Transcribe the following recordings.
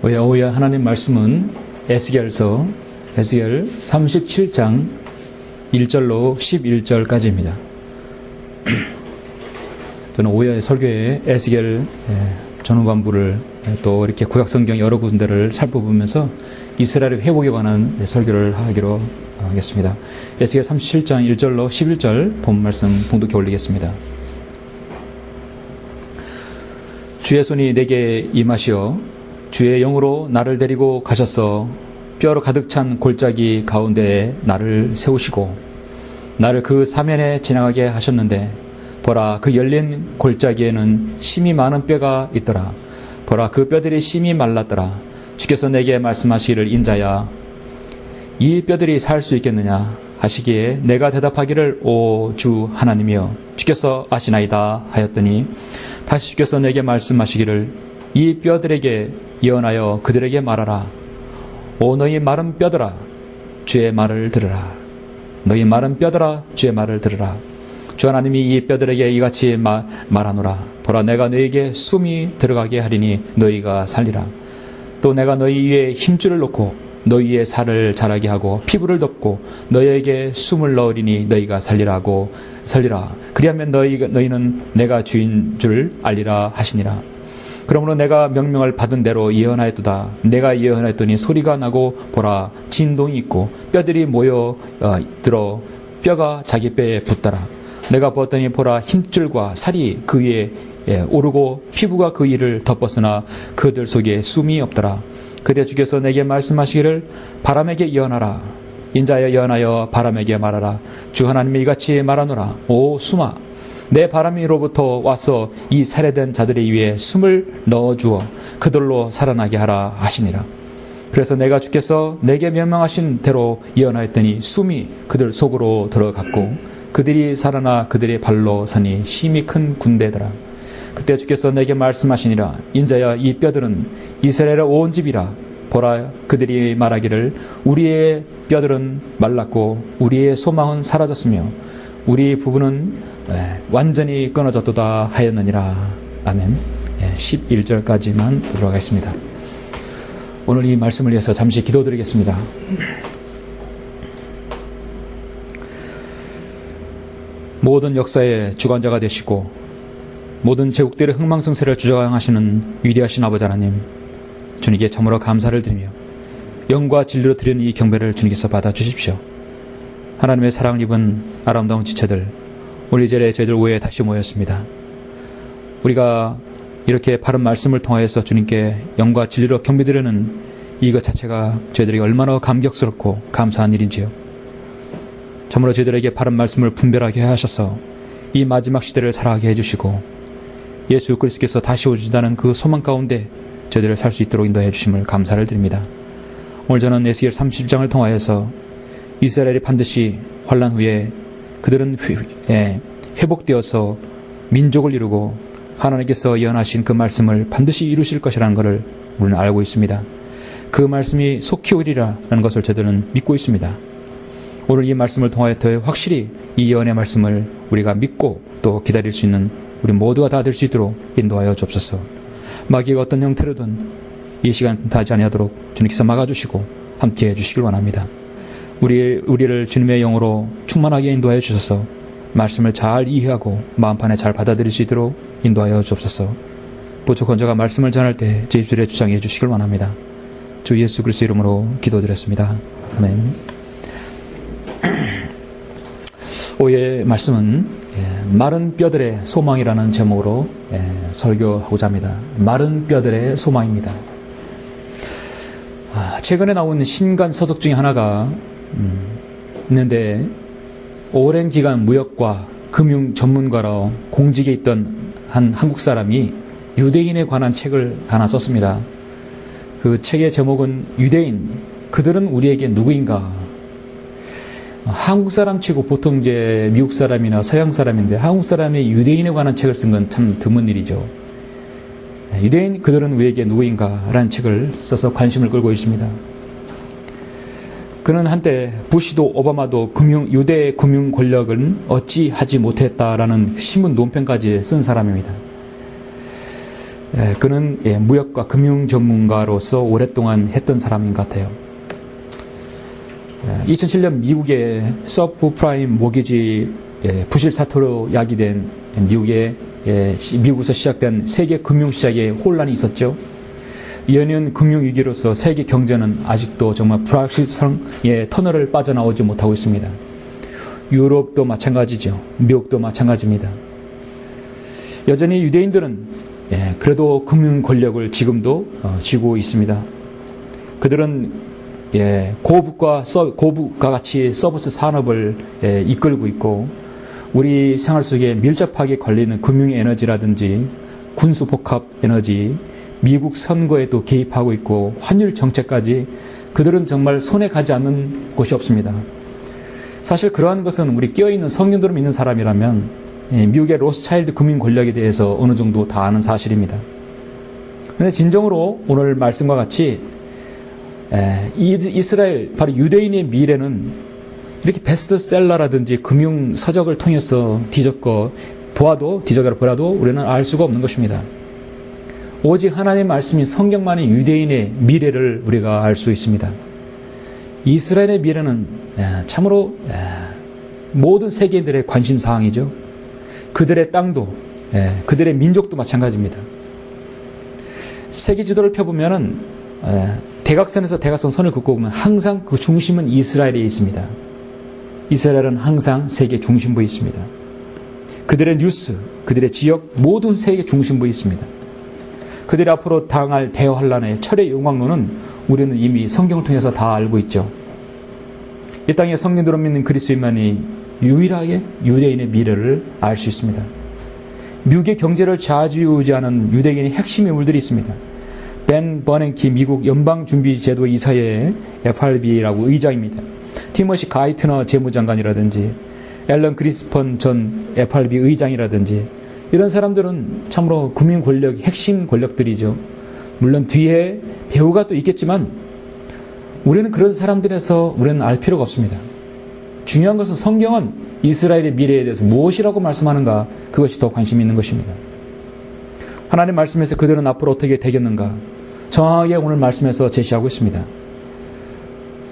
오야 하나님 말씀은 에스겔서 에스겔 37장 1절로 11절까지입니다. 저는 오야의 설교에 에스겔 전후반부를 또 이렇게 구약성경 여러 군데를 살펴보면서 이스라엘의 회복에 관한 설교를 하기로 하겠습니다. 에스겔 37장 1절로 11절 본 말씀 봉독해 올리겠습니다. 주의 손이 내게 임하시어 주의 영으로 나를 데리고 가셔서 뼈로 가득 찬 골짜기 가운데에 나를 세우시고 나를 그 사면에 지나가게 하셨는데 보라, 그 열린 골짜기에는 심이 많은 뼈가 있더라. 보라, 그 뼈들이 심이 말랐더라. 주께서 내게 말씀하시기를, 인자야, 이 뼈들이 살 수 있겠느냐 하시기에 내가 대답하기를, 오 주 하나님이여, 주께서 아시나이다 하였더니 다시 주께서 내게 말씀하시기를, 이 뼈들에게 예언하여 그들에게 말하라. 오 너희 마른 뼈들아, 주의 말을 들으라. 너희 마른 뼈들아, 주의 말을 들으라. 주 하나님이 이 뼈들에게 이같이 말하노라. 보라, 내가 너희에게 숨이 들어가게 하리니 너희가 살리라. 또 내가 너희 위에 힘줄을 놓고 너희 위에 살을 자라게 하고 피부를 덮고 너희에게 숨을 넣으리니 너희가 살리라. 그리하면 너희는 내가 주인 줄 알리라 하시니라. 그러므로 내가 명령을 받은 대로 예언하였도다. 내가 예언하였더니 소리가 나고 보라, 진동이 있고 뼈들이 모여 들어 뼈가 자기 뼈에 붙더라. 내가 보았더니 보라, 힘줄과 살이 그 위에 오르고 피부가 그 위를 덮었으나 그들 속에 숨이 없더라. 그때 주께서 내게 말씀하시기를, 바람에게 예언하라. 인자여, 예언하여 바람에게 말하라. 주 하나님이 이같이 말하노라. 오 숨아, 내 바람이로부터 와서 이 살해된 자들의 위에 숨을 넣어주어 그들로 살아나게 하라 하시니라. 그래서 내가 주께서 내게 명령하신 대로 예언하였더니 숨이 그들 속으로 들어갔고 그들이 살아나 그들의 발로 서니 심히 큰 군대더라. 그때 주께서 내게 말씀하시니라. 인자야, 이 뼈들은 이스라엘의 온 집이라. 보라, 그들이 말하기를, 우리의 뼈들은 말랐고 우리의 소망은 사라졌으며 우리 부부는 완전히 끊어졌도다 하였느니라. 아멘. 11절까지만 보도록 하겠습니다. 오늘 이 말씀을 위해서 잠시 기도드리겠습니다. 모든 역사의 주관자가 되시고 모든 제국들의 흥망성쇠를 주장하시는 위대하신 아버지 하나님, 주님께 참으로 감사를 드리며 영과 진리로 드리는 이 경배를 주님께서 받아주십시오. 하나님의 사랑을 입은 아름다운 지체들, 오늘 이 자리에 저희들 오후에 다시 모였습니다. 우리가 이렇게 바른 말씀을 통하여서 주님께 영과 진리로 경배드리는 이것 자체가 저희들에게 얼마나 감격스럽고 감사한 일인지요. 참으로 저희들에게 바른 말씀을 분별하게 하셔서 이 마지막 시대를 살아가게 해주시고 예수 그리스도께서 다시 오신다는 그 소망 가운데 저희들을 살 수 있도록 인도해 주심을 감사를 드립니다. 오늘 저는 에스겔 30장을 통하여서 이스라엘이 반드시 환난 후에 그들은 회복되어서 민족을 이루고 하나님께서 예언하신 그 말씀을 반드시 이루실 것이라는 것을 우리는 알고 있습니다. 그 말씀이 속히 오리라는 것을 저희들은 믿고 있습니다. 오늘 이 말씀을 통하여 더 확실히 이 예언의 말씀을 우리가 믿고 또 기다릴 수 있는 우리 모두가 다 될 수 있도록 인도하여 주옵소서. 마귀가 어떤 형태로든 이 시간 다하지 아니하도록 주님께서 막아주시고 함께해 주시길 원합니다. 우리를 주님의 영으로 충만하게 인도하여 주셔서 말씀을 잘 이해하고 마음판에 잘 받아들일 수 있도록 인도하여 주옵소서. 부족한 자가 말씀을 전할 때 제 입술에 주장해 주시길 원합니다. 주 예수 그리스도 이름으로 기도드렸습니다. 아멘. 오후의 말씀은 마른 뼈들의 소망이라는 제목으로 설교하고자 합니다. 마른 뼈들의 소망입니다. 최근에 나온 신간 서적 중에 하나가 있는데, 오랜 기간 무역과 금융 전문가로 공직에 있던 한 한국 사람이 유대인에 관한 책을 하나 썼습니다. 그 책의 제목은 유대인, 그들은 우리에게 누구인가? 한국 사람 치고 보통 이제 미국 사람이나 서양 사람인데 한국 사람이 유대인에 관한 책을 쓴 건 참 드문 일이죠. 유대인, 그들은 우리에게 누구인가? 라는 책을 써서 관심을 끌고 있습니다. 그는 한때 부시도 오바마도 유대 금융 권력은 어찌 하지 못했다라는 신문 논평까지 쓴 사람입니다. 그는 무역과 금융 전문가로서 오랫동안 했던 사람인 것 같아요. 2007년 미국의 서브프라임 모기지 부실 사태로 야기된 미국에서 시작된 세계 금융시장에 혼란이 있었죠. 연이은 금융위기로서 세계 경제는 아직도 정말 불확실성의 터널을 빠져나오지 못하고 있습니다. 유럽도 마찬가지죠. 미국도 마찬가지입니다. 여전히 유대인들은 그래도 금융 권력을 지금도 쥐고 있습니다. 그들은 고부가 같이 서비스 산업을 이끌고 있고 우리 생활 속에 밀접하게 걸리는 금융 에너지라든지 군수 복합 에너지, 미국 선거에도 개입하고 있고 환율 정책까지 그들은 정말 손에 가지 않는 곳이 없습니다. 사실 그러한 것은 우리 깨어있는 성경대로 믿는 사람이라면 미국의 로스차일드 금융 권력에 대해서 어느 정도 다 아는 사실입니다. 그런데 진정으로 오늘 말씀과 같이 이스라엘, 바로 유대인의 미래는 이렇게 베스트셀러라든지 금융 서적을 통해서 뒤적여 보아도 우리는 알 수가 없는 것입니다. 오직 하나님의 말씀인 성경만이 유대인의 미래를 우리가 알 수 있습니다. 이스라엘의 미래는 참으로 모든 세계인들의 관심사항이죠. 그들의 땅도, 그들의 민족도 마찬가지입니다. 세계 지도를 펴보면은 대각선에서 대각선 선을 긋고 보면 항상 그 중심은 이스라엘에 있습니다. 이스라엘은 항상 세계 중심부에 있습니다. 그들의 뉴스, 그들의 지역 모든 세계 중심부에 있습니다. 그들이 앞으로 당할 대환란의 철의 영광론은 우리는 이미 성경을 통해서 다 알고 있죠. 이 땅에 성경대로 믿는 그리스도인만이 유일하게 유대인의 미래를 알 수 있습니다. 미국의 경제를 좌지우지하는 유대인의 핵심 인물들이 있습니다. 벤 버냉키 미국 연방준비제도 이사회 FRB라고 의장입니다. 티머시 가이트너 재무장관이라든지 앨런 그리스펀 전 FRB 의장이라든지 이런 사람들은 참으로 금융 권력, 핵심 권력들이죠. 물론 뒤에 배우가 또 있겠지만 우리는 그런 사람들에서 우리는 알 필요가 없습니다. 중요한 것은 성경은 이스라엘의 미래에 대해서 무엇이라고 말씀하는가, 그것이 더 관심이 있는 것입니다. 하나님 말씀에서 그들은 앞으로 어떻게 되겠는가 정확하게 오늘 말씀에서 제시하고 있습니다.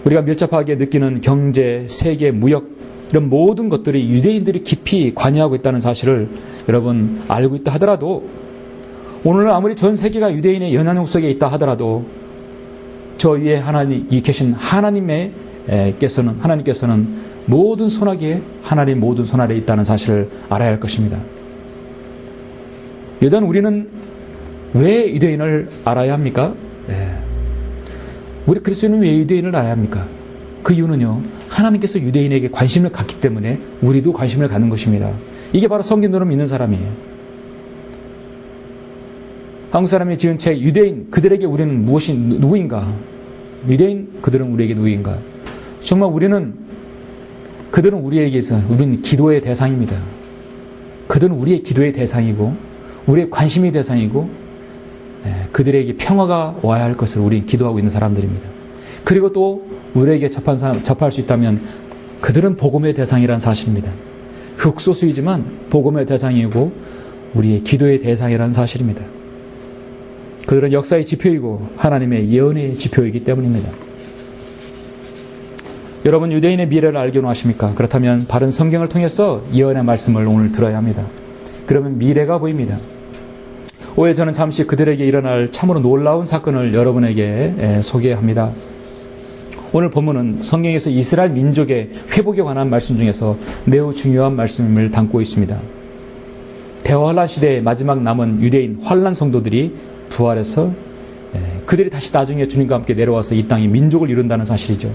우리가 밀접하게 느끼는 경제, 세계, 무역 이런 모든 것들이 유대인들이 깊이 관여하고 있다는 사실을 여러분 알고 있다 하더라도 오늘 아무리 전 세계가 유대인의 연한역 속에 있다 하더라도 저 위에 이 계신 하나님께서는 모든 손아귀에 하나님 모든 손 아래에 있다는 사실을 알아야 할 것입니다. 일단 우리는 왜 유대인을 알아야 합니까? 우리 그리스도인은 왜 유대인을 알아야 합니까? 그 이유는요, 하나님께서 유대인에게 관심을 갖기 때문에 우리도 관심을 갖는 것입니다. 이게 바로 성경대로 믿는 사람이에요. 한국 사람이 지은 책 유대인 그들에게 우리는 누구인가? 유대인 그들은 우리에게 누구인가? 정말 그들은 우리에게서 우리는 기도의 대상입니다. 그들은 우리의 기도의 대상이고 우리의 관심의 대상이고 그들에게 평화가 와야 할 것을 우리는 기도하고 있는 사람들입니다. 그리고 또 우리에게 접할 수 있다면 그들은 복음의 대상이라는 사실입니다. 극소수이지만 복음의 대상이고 우리의 기도의 대상이라는 사실입니다. 그들은 역사의 지표이고 하나님의 예언의 지표이기 때문입니다. 여러분 유대인의 미래를 알기는 하십니까? 그렇다면 바른 성경을 통해서 예언의 말씀을 오늘 들어야 합니다. 그러면 미래가 보입니다. 오늘 저는 잠시 그들에게 일어날 참으로 놀라운 사건을 여러분에게 소개합니다. 오늘 본문은 성경에서 이스라엘 민족의 회복에 관한 말씀 중에서 매우 중요한 말씀을 담고 있습니다. 대환란 시대의 마지막 남은 유대인 환란 성도들이 부활해서 그들이 다시 나중에 주님과 함께 내려와서 이 땅에 민족을 이룬다는 사실이죠.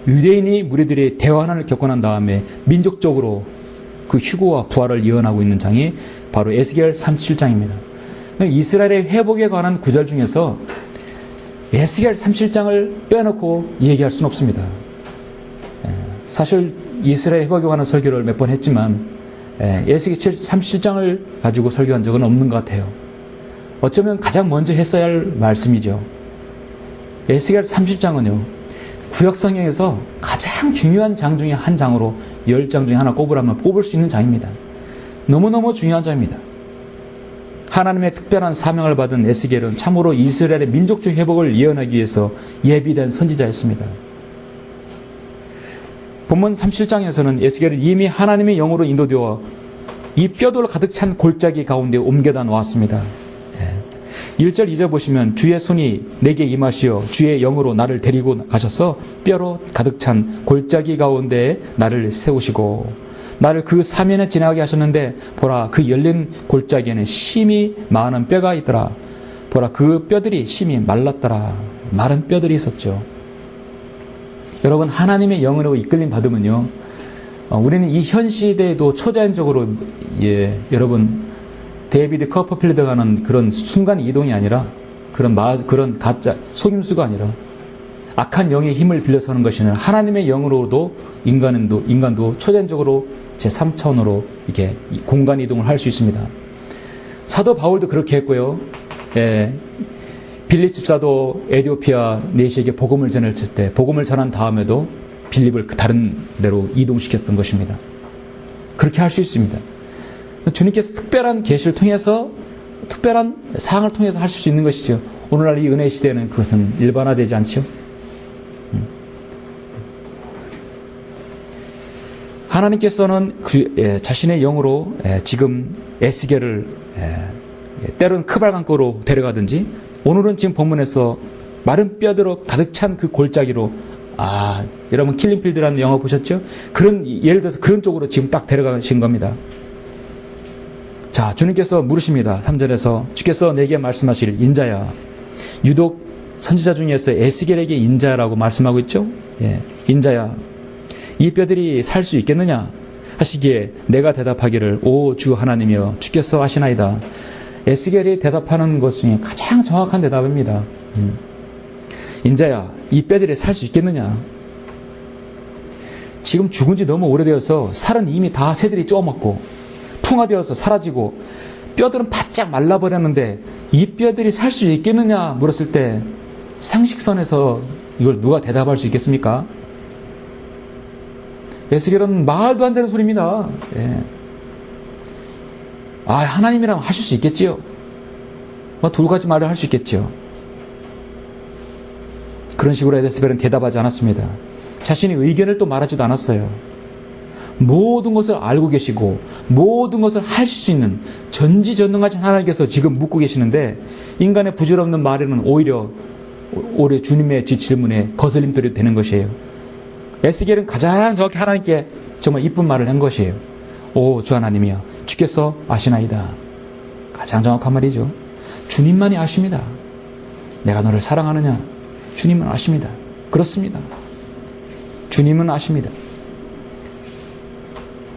유대인이 무리들이 대환란을 겪고 난 다음에 민족적으로 그 휴거와 부활을 예언하고 있는 장이 바로 에스겔 37장입니다. 이스라엘의 회복에 관한 구절 중에서 에스겔 37장을 빼놓고 얘기할 수는 없습니다. 사실 이스라엘 회복에 관한 설교를 몇 번 했지만 에스겔 37장을 가지고 설교한 적은 없는 것 같아요. 어쩌면 가장 먼저 했어야 할 말씀이죠. 에스겔 37장은요, 구약성경에서 가장 중요한 장 중에 한 장으로 10장 중에 하나 꼽으라면 뽑을 수 있는 장입니다. 너무너무 중요한 장입니다. 하나님의 특별한 사명을 받은 에스겔은 참으로 이스라엘의 민족적 회복을 예언하기 위해서 예비된 선지자였습니다. 본문 37장에서는 에스겔은 이미 하나님의 영으로 인도되어 이 뼈돌 가득 찬 골짜기 가운데 옮겨다 놓았습니다. 1절 2절 보시면 주의 손이 내게 임하시어 주의 영으로 나를 데리고 가셔서 뼈로 가득 찬 골짜기 가운데에 나를 세우시고 나를 그 사면에 지나가게 하셨는데 보라 그 열린 골짜기에는 심이 많은 뼈가 있더라. 보라 그 뼈들이 심이 말랐더라. 마른 뼈들이 있었죠. 여러분 하나님의 영으로 이끌림 받으면요 우리는 이 현 시대에도 초자연적으로 여러분 데이비드 커퍼필드가 하는 그런 순간 이동이 아니라 그런 가짜 속임수가 아니라 악한 영의 힘을 빌려서 하는 것이 아니라 하나님의 영으로도 인간도 초자연적으로 제3차원으로 이렇게 공간 이동을 할 수 있습니다. 사도 바울도 그렇게 했고요. 빌립 집사도 에티오피아 내시에게 복음을 전했을 때 복음을 전한 다음에도 빌립을 다른 데로 이동시켰던 것입니다. 그렇게 할 수 있습니다. 주님께서 특별한 계시를 통해서 특별한 사항을 통해서 하실 수 있는 것이죠. 오늘날 이 은혜 시대에는 그것은 일반화되지 않죠. 하나님께서는 자신의 영으로 지금 에스겔을 때로는 크발강가로 데려가든지 오늘은 지금 본문에서 마른 뼈대로 가득 찬 그 골짜기로 여러분 킬링필드라는 영화 보셨죠? 예를 들어서 그런 쪽으로 지금 딱 데려가신 겁니다. 자, 주님께서 물으십니다. 3절에서 주께서 내게 말씀하시길 인자야. 유독 선지자 중에서 에스겔에게 인자라고 말씀하고 있죠? 인자야. 이 뼈들이 살 수 있겠느냐? 하시기에 내가 대답하기를 오 주 하나님이여 주께서 하시나이다. 에스겔이 대답하는 것 중에 가장 정확한 대답입니다. 인자야, 이 뼈들이 살 수 있겠느냐? 지금 죽은 지 너무 오래되어서 살은 이미 다 새들이 쪼먹고 풍화되어서 사라지고 뼈들은 바짝 말라버렸는데 이 뼈들이 살 수 있겠느냐 물었을 때 상식선에서 이걸 누가 대답할 수 있겠습니까? 에스겔은 말도 안 되는 소리입니다. 하나님이랑 하실 수 있겠지요. 두 가지 말을 할 수 있겠죠. 그런 식으로 에스겔은 대답하지 않았습니다. 자신의 의견을 또 말하지도 않았어요. 모든 것을 알고 계시고 모든 것을 하실 수 있는 전지전능하신 하나님께서 지금 묻고 계시는데 인간의 부질없는 말에는 오히려 주님의 질문에 거슬림돌이 되는 것이에요. 에스겔은 가장 정확히 하나님께 정말 이쁜 말을 한 것이에요. 오 주 하나님이여 주께서 아시나이다. 가장 정확한 말이죠. 주님만이 아십니다. 내가 너를 사랑하느냐? 주님은 아십니다. 그렇습니다. 주님은 아십니다.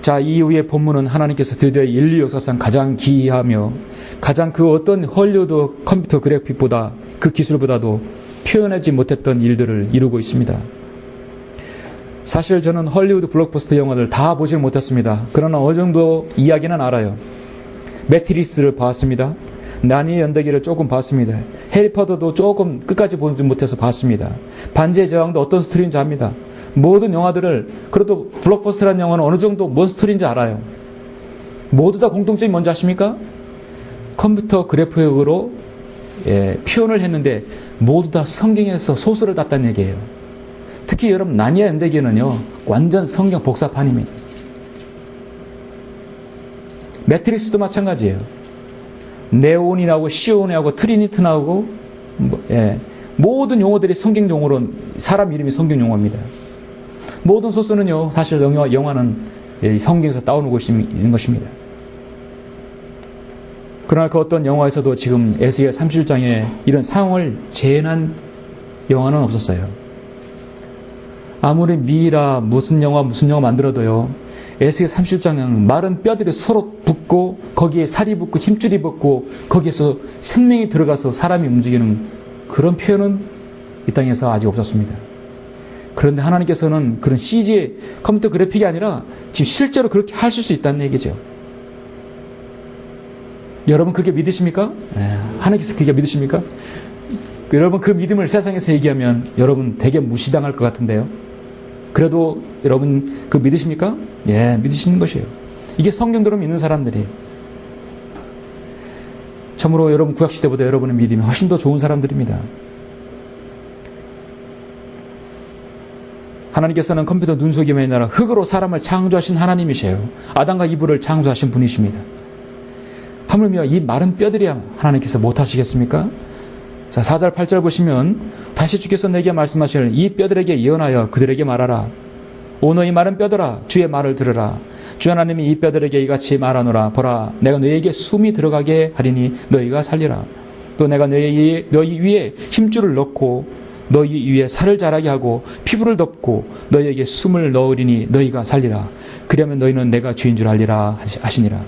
자, 이후의 본문은 하나님께서 드디어 인류 역사상 가장 기이하며 가장 그 어떤 헐리우드 컴퓨터 그래픽보다 그 기술보다도 표현하지 못했던 일들을 이루고 있습니다. 사실 저는 헐리우드 블록버스터 영화들 다 보질 못했습니다. 그러나 어느 정도 이야기는 알아요. 매트리스를 봤습니다. 나니의 연대기를 조금 봤습니다. 해리포터도 조금 끝까지 보지 못해서 봤습니다. 반지의 제왕도 어떤 스토리인지 압니다. 모든 영화들을 그래도 블록버스터라는 영화는 어느 정도 뭔 스토리인지 알아요. 모두 다 공통점이 뭔지 아십니까? 컴퓨터 그래픽으로 표현을 했는데 모두 다 성경에서 소설을 땄다는 얘기예요. 특히 여러분 나니아 연대기는요 완전 성경 복사판입니다. 매트릭스도 마찬가지예요. 네온이 나오고 시온이 나오고 트리니티 나오고 모든 용어들이 성경 용어로 사람 이름이 성경 용어입니다. 모든 소스는요 사실 영화는 성경에서 따오는 것이 있는 것입니다. 그러나 그 어떤 영화에서도 지금 에스겔 37장에 이런 상황을 재현한 영화는 없었어요. 아무리 미라 무슨 영화 만들어도요 에스겔 37장은 마른 뼈들이 서로 붙고 거기에 살이 붙고 힘줄이 붙고 거기에서 생명이 들어가서 사람이 움직이는 그런 표현은 이 땅에서 아직 없었습니다. 그런데 하나님께서는 그런 CG 컴퓨터 그래픽이 아니라 지금 실제로 그렇게 하실 수 있다는 얘기죠. 여러분 그렇게 믿으십니까? 하나님께서 그렇게 믿으십니까? 여러분 그 믿음을 세상에서 얘기하면 여러분 되게 무시당할 것 같은데요. 그래도 여러분 그 믿으십니까? 믿으시는 것이에요. 이게 성경대로 믿는 사람들이에요. 참으로 여러분 구약시대보다 여러분의 믿음이 훨씬 더 좋은 사람들입니다. 하나님께서는 컴퓨터 눈속임에 있느라 흙으로 사람을 창조하신 하나님이세요. 아담과 이브를 창조하신 분이십니다. 하물며 이 마른 뼈들이야 하나님께서 못하시겠습니까? 자, 4절 8절 보시면 다시 주께서 내게 말씀하시는 이 뼈들에게 예언하여 그들에게 말하라. 오 너희 마른 뼈들아 주의 말을 들으라. 주 하나님이 이 뼈들에게 이같이 말하노라. 보라 내가 너희에게 숨이 들어가게 하리니 너희가 살리라. 또 내가 너희 위에 힘줄을 넣고 너희 위에 살을 자라게 하고 피부를 덮고 너희에게 숨을 넣으리니 너희가 살리라. 그러면 너희는 내가 주인 줄 알리라 하시니라.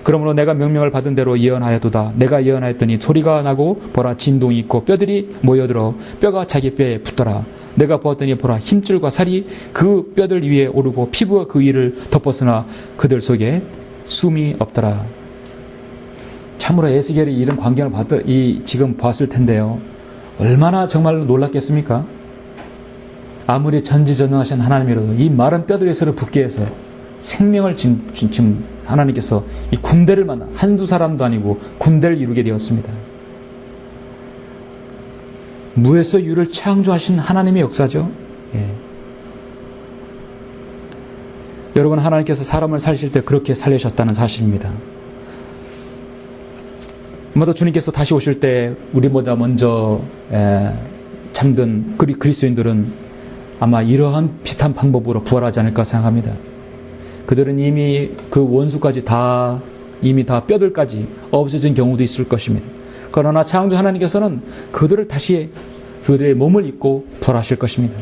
그러므로 내가 명령을 받은 대로 예언하였도다. 내가 예언하였더니 소리가 나고 보라 진동이 있고 뼈들이 모여들어 뼈가 자기 뼈에 붙더라. 내가 보았더니 보라 힘줄과 살이 그 뼈들 위에 오르고 피부가 그 위를 덮었으나 그들 속에 숨이 없더라. 참으로 에스겔이 이런 광경을 지금 봤을 텐데요. 얼마나 정말 놀랐겠습니까? 아무리 전지전능하신 하나님이라도 이 마른 뼈들의 서로 붙게 해서 생명을 지금 하나님께서 이 군대를 한두 사람도 아니고 군대를 이루게 되었습니다. 무에서 유를 창조하신 하나님의 역사죠. 예. 여러분 하나님께서 사람을 살리실 때 그렇게 살리셨다는 사실입니다. 아마도 주님께서 다시 오실 때 우리보다 먼저 잠든 그리스도인들은 아마 이러한 비슷한 방법으로 부활하지 않을까 생각합니다. 그들은 이미 그 원수까지 이미 다 뼈들까지 없어진 경우도 있을 것입니다. 그러나 창조 하나님께서는 그들을 다시 그들의 몸을 입고 부활하실 것입니다.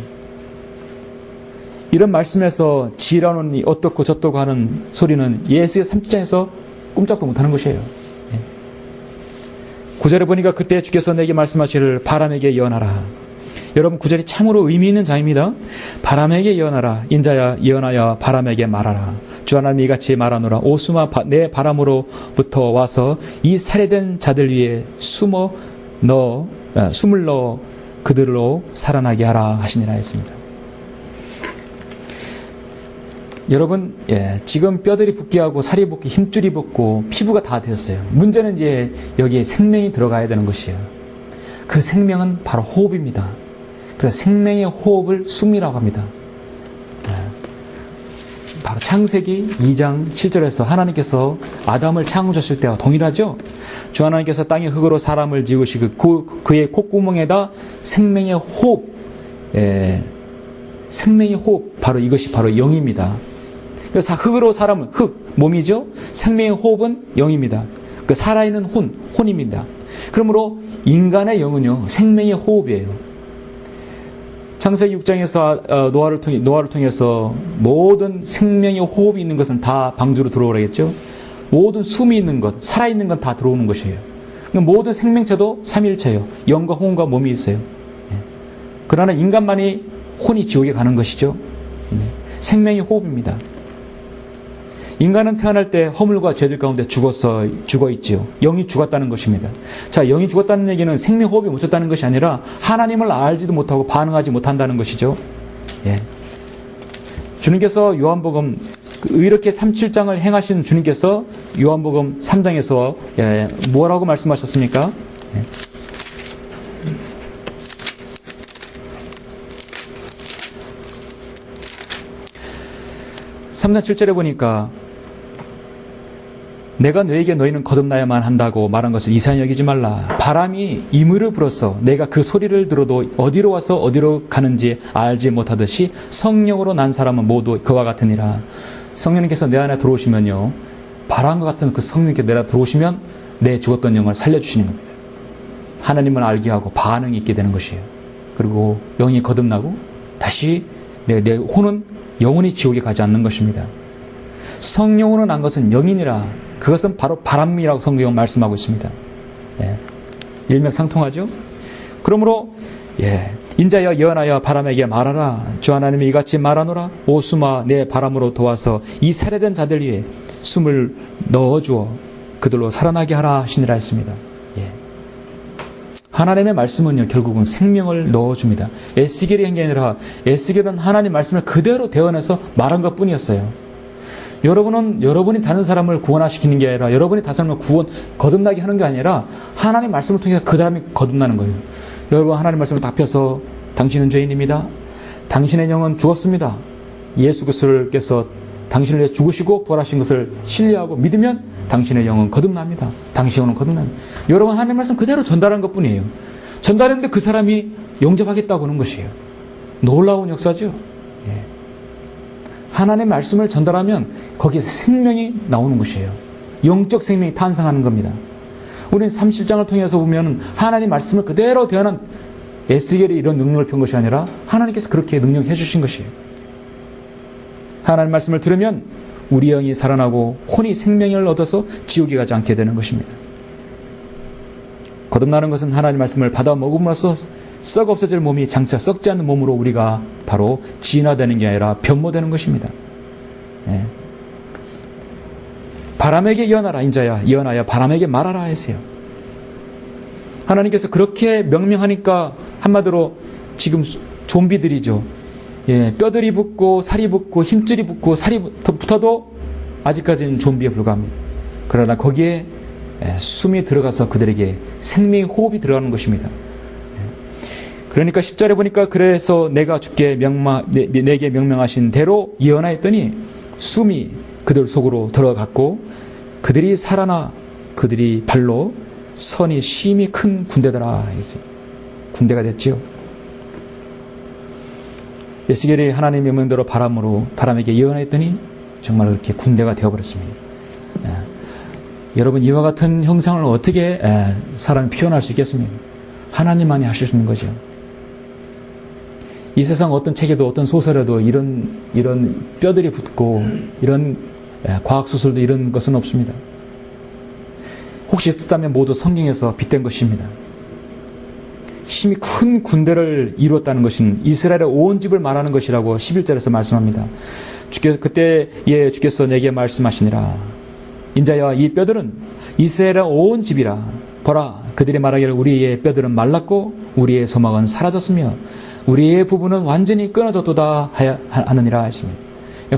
이런 말씀에서 지라노니 어떻고 저떻고 하는 소리는 예수의 3장에서 꼼짝도 못하는 것이에요. 9절에 보니까 그때 주께서 내게 말씀하시기를 바람에게 예언하라. 여러분 9절이 참으로 의미 있는 장입니다. 바람에게 예언하라. 인자야 예언하여 바람에게 말하라. 주 하나님이 이같이 말하노라. 오수마 내 바람으로부터 와서 이 살해된 자들 위에 숨을 넣어 그들로 살아나게 하라 하시니라 했습니다. 여러분, 지금 뼈들이 붙게 하고 살이 붙게 힘줄이 붙고 피부가 다 되었어요. 문제는 이제 여기에 생명이 들어가야 되는 것이에요. 그 생명은 바로 호흡입니다. 그래서 생명의 호흡을 숨이라고 합니다. 바로 창세기 2장 7절에서 하나님께서 아담을 창조하실 때와 동일하죠. 주 하나님께서 땅의 흙으로 사람을 지으시고 그의 콧구멍에다 생명의 호흡, 생명의 호흡, 바로 이것이 바로 영입니다. 그래서 흙으로 사람은 몸이죠. 생명의 호흡은 영입니다. 그 살아있는 혼입니다. 그러므로 인간의 영은요, 생명의 호흡이에요. 창세기 6장에서 노아를 통해서 모든 생명의 호흡이 있는 것은 다 방주로 들어오라겠죠. 모든 숨이 있는 것, 살아있는 건 다 들어오는 것이에요. 모든 생명체도 삼일체예요. 영과 혼과 몸이 있어요. 그러나 인간만이 혼이 지옥에 가는 것이죠. 생명의 호흡입니다. 인간은 태어날 때 허물과 죄들 가운데 죽어 있지요. 영이 죽었다는 것입니다. 자, 영이 죽었다는 얘기는 생명 호흡이 멈췄다는 것이 아니라 하나님을 알지도 못하고 반응하지 못한다는 것이죠. 주님께서 요한복음 이렇게 37장을 행하신 주님께서 요한복음 3장에서 뭐라고 말씀하셨습니까? 3장 7절에 보니까 내가 너에게 너희는 거듭나야만 한다고 말한 것을 이상히 여기지 말라. 바람이 이물을 불어서 내가 그 소리를 들어도 어디로 와서 어디로 가는지 알지 못하듯이 성령으로 난 사람은 모두 그와 같으니라. 성령님께서 내 안에 들어오시면요, 바람과 같은 그 성령님께 내가 들어오시면 내 죽었던 영을 살려주시는 겁니다. 하나님을 알게 하고 반응이 있게 되는 것이에요. 그리고 영이 거듭나고 다시 내 혼은 영원히 지옥에 가지 않는 것입니다. 성령으로 난 것은 영이니라. 그것은 바로 바람이라고 성경은 말씀하고 있습니다. 일맥상통하죠. 그러므로 인자여 예언하여 바람에게 말하라. 주 하나님이 이같이 말하노라. 오수마 내 바람으로 도와서 이 살해된 자들 위에 숨을 넣어주어 그들로 살아나게 하라 하시니라 했습니다. 하나님의 말씀은요, 결국은 생명을 넣어줍니다. 에스겔이 한 게 아니라 에스겔은 하나님 말씀을 그대로 대언해서 말한 것 뿐이었어요. 여러분은 여러분이 다른 사람을 구원하시키는 게 아니라 여러분이 다른 사람을 거듭나게 하는 게 아니라 하나님의 말씀을 통해서 그 사람이 거듭나는 거예요. 여러분 하나님의 말씀을 답해서 당신은 죄인입니다. 당신의 영은 죽었습니다. 예수 그리스도께서 당신을 위해 죽으시고 부활하신 것을 신뢰하고 믿으면 당신의 영은 거듭납니다. 당신의 영은 거듭납니다. 여러분 하나님의 말씀 그대로 전달한 것뿐이에요. 전달했는데 그 사람이 용접하겠다고 하는 것이에요. 놀라운 역사죠. 예. 하나님의 말씀을 전달하면 거기에서 생명이 나오는 것이에요. 영적 생명이 탄생하는 겁니다. 우리는 37장을 통해서 보면 하나님 말씀을 그대로 대하는 에스겔이 이런 능력을 편 것이 아니라 하나님께서 그렇게 능력해 주신 것이에요. 하나님 말씀을 들으면 우리 영이 살아나고 혼이 생명을 얻어서 지옥에 가지 않게 되는 것입니다. 거듭나는 것은 하나님 말씀을 받아 먹음으로써 썩 없어질 몸이 장차 썩지 않는 몸으로 우리가 바로 진화되는 게 아니라 변모되는 것입니다. 예. 바람에게 예언하라 인자야 예언하여 바람에게 말하라 하세요. 하나님께서 그렇게 명명하니까 한마디로 지금 좀비들이죠. 예, 뼈들이 붙고 살이 붙고 힘줄이 붙고 살이 붙어도 아직까지는 좀비에 불과합니다. 그러나 거기에 숨이 들어가서 그들에게 생명의 호흡이 들어가는 것입니다. 그러니까 10절에 보니까 그래서 내가 주께 내게 명명하신 대로 예언하였더니 숨이 그들 속으로 들어갔고 그들이 살아나 그들이 발로 선이 심히 큰 군대더라. 군대가 됐지요. 에스겔이 하나님의 명대로 바람에게 예언했더니 정말 그렇게 군대가 되어버렸습니다. 여러분 이와 같은 형상을 어떻게 사람이 표현할 수 있겠습니까? 하나님만이 하실 수 있는 거죠. 이 세상 어떤 책에도 어떤 소설에도 이런 뼈들이 붙고 이런 과학수술도 이런 것은 없습니다. 혹시 있었다면 모두 성경에서 빗댄 것입니다. 힘이 큰 군대를 이루었다는 것은 이스라엘의 온 집을 말하는 것이라고 11절에서 말씀합니다. 그때에 주께서 내게 말씀하시니라. 인자야 이 뼈들은 이스라엘의 온 집이라. 보라 그들이 말하기를 우리의 뼈들은 말랐고 우리의 소망은 사라졌으며 우리의 부부는 완전히 끊어졌도다 하느니라 하시며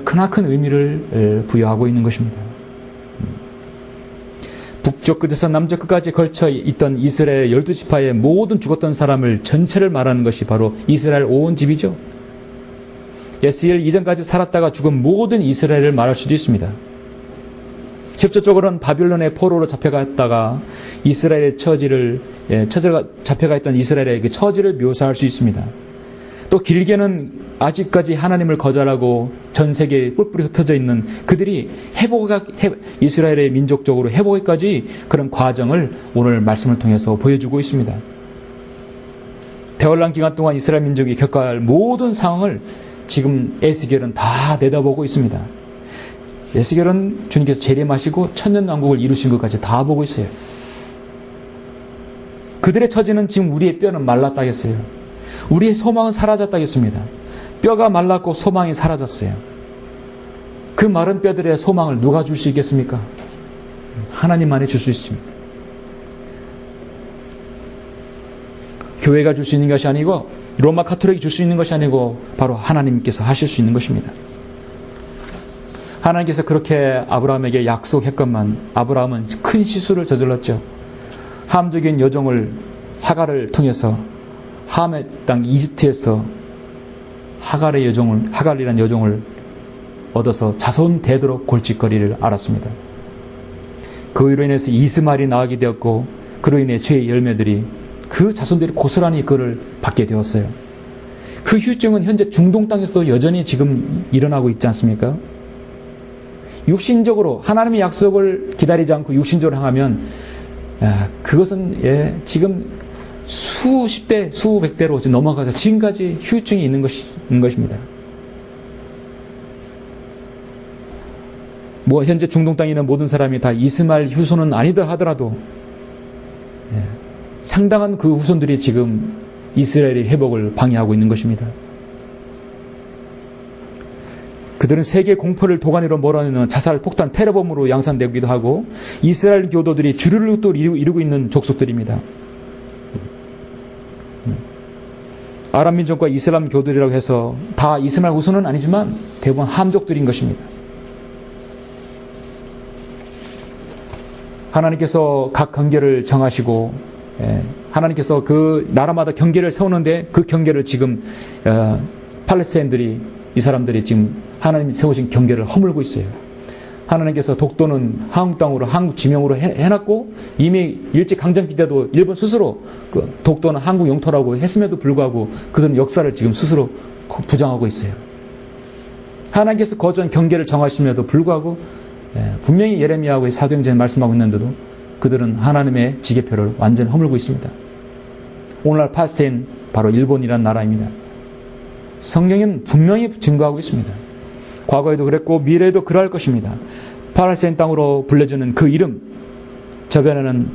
크나큰 의미를 부여하고 있는 것입니다. 북쪽 끝에서 남쪽 끝까지 걸쳐 있던 이스라엘 12지파의 모든 죽었던 사람을 전체를 말하는 것이 바로 이스라엘 온 집이죠. 에스겔 이전까지 살았다가 죽은 모든 이스라엘을 말할 수도 있습니다. 직접적으로는 바빌론의 포로로 잡혀갔다가 이스라엘의 처지가 잡혀가 있던 이스라엘의 그 처지를 묘사할 수 있습니다. 또 길게는 아직까지 하나님을 거절하고 전 세계에 뿔뿔이 흩어져 있는 그들이 이스라엘의 민족적으로 회복에까지 그런 과정을 오늘 말씀을 통해서 보여주고 있습니다. 대환란 기간 동안 이스라엘 민족이 겪어야 할 모든 상황을 지금 에스겔은 다 내다보고 있습니다. 에스겔은 주님께서 재림하시고 천년왕국을 이루신 것까지 다 보고 있어요. 그들의 처지는 지금 우리의 뼈는 말랐다겠어요. 우리의 소망은 사라졌다겠습니다. 뼈가 말랐고 소망이 사라졌어요. 그 마른 뼈들의 소망을 누가 줄 수 있겠습니까? 하나님만이 줄 수 있습니다. 교회가 줄 수 있는 것이 아니고 로마 카톨릭이 줄 수 있는 것이 아니고 바로 하나님께서 하실 수 있는 것입니다. 하나님께서 그렇게 아브라함에게 약속했건만 아브라함은 큰 실수를 저질렀죠. 함적인 여종을 하갈을 통해서 함의 땅 이집트에서 하갈이라는 여종을 얻어서 자손 되도록 골칫거리를 알았습니다. 그로 인해서 이스마엘이 나오게 되었고 그로 인해 죄의 열매들이 그 자손들이 고스란히 그를 받게 되었어요. 그 후유증은 현재 중동 땅에서도 여전히 지금 일어나고 있지 않습니까? 육신적으로 하나님의 약속을 기다리지 않고 육신적으로 향하면 그것은 지금 수십 대, 수백 대로 넘어가서 지금까지 후유증이 있는 것입니다. 현재 중동 땅에 있는 모든 사람이 다 이스마엘 후손은 아니다 하더라도 상당한 그 후손들이 지금 이스라엘의 회복을 방해하고 있는 것입니다. 그들은 세계 공포를 도가니로 몰아내는 자살, 폭탄, 테러범으로 양산되기도 하고 이스라엘 교도들이 주류를 또 이루고 있는 족속들입니다. 아랍 민족과 이슬람 교들이라고 해서 다 이스마엘 후손은 아니지만 대부분 함족들인 것입니다. 하나님께서 각 경계를 정하시고 하나님께서 그 나라마다 경계를 세우는데 그 경계를 지금 팔레스타인들이 이 사람들이 지금 하나님이 세우신 경계를 허물고 있어요. 하나님께서 독도는 한국 땅으로 한국 지명으로 해놨고 이미 일제강점기 때도 일본 스스로 그 독도는 한국 영토라고 했음에도 불구하고 그들은 역사를 지금 스스로 부정하고 있어요. 하나님께서 거전 경계를 정하심에도 불구하고 분명히 예레미야하고의 사도행전에 말씀하고 있는데도 그들은 하나님의 지계표를 완전히 허물고 있습니다. 오늘날 팔레스타인 바로 일본이라는 나라입니다. 성경은 분명히 증거하고 있습니다. 과거에도 그랬고 미래에도 그러할 것입니다. 팔레스타인 땅으로 불려주는 그 이름 저변에는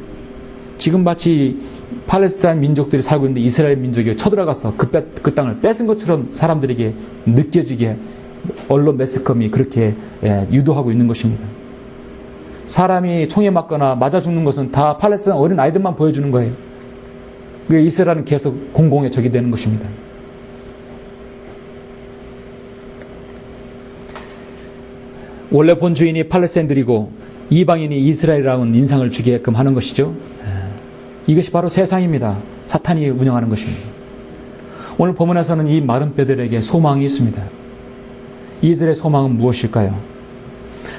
지금 마치 팔레스타인 민족들이 살고 있는데 이스라엘 민족이 쳐들어가서 그 땅을 뺏은 것처럼 사람들에게 느껴지게 언론 매스컴이 그렇게 유도하고 있는 것입니다. 사람이 총에 맞거나 맞아 죽는 것은 다 팔레스타인 어린 아이들만 보여주는 거예요. 그게 이스라엘은 계속 공공의 적이 되는 것입니다. 원래 본주인이 팔레스타인들이고 이방인이 이스라엘이라는 인상을 주게끔 하는 것이죠. 이것이 바로 세상입니다. 사탄이 운영하는 것입니다. 오늘 본문에서는 이 마른 뼈들에게 소망이 있습니다. 이들의 소망은 무엇일까요?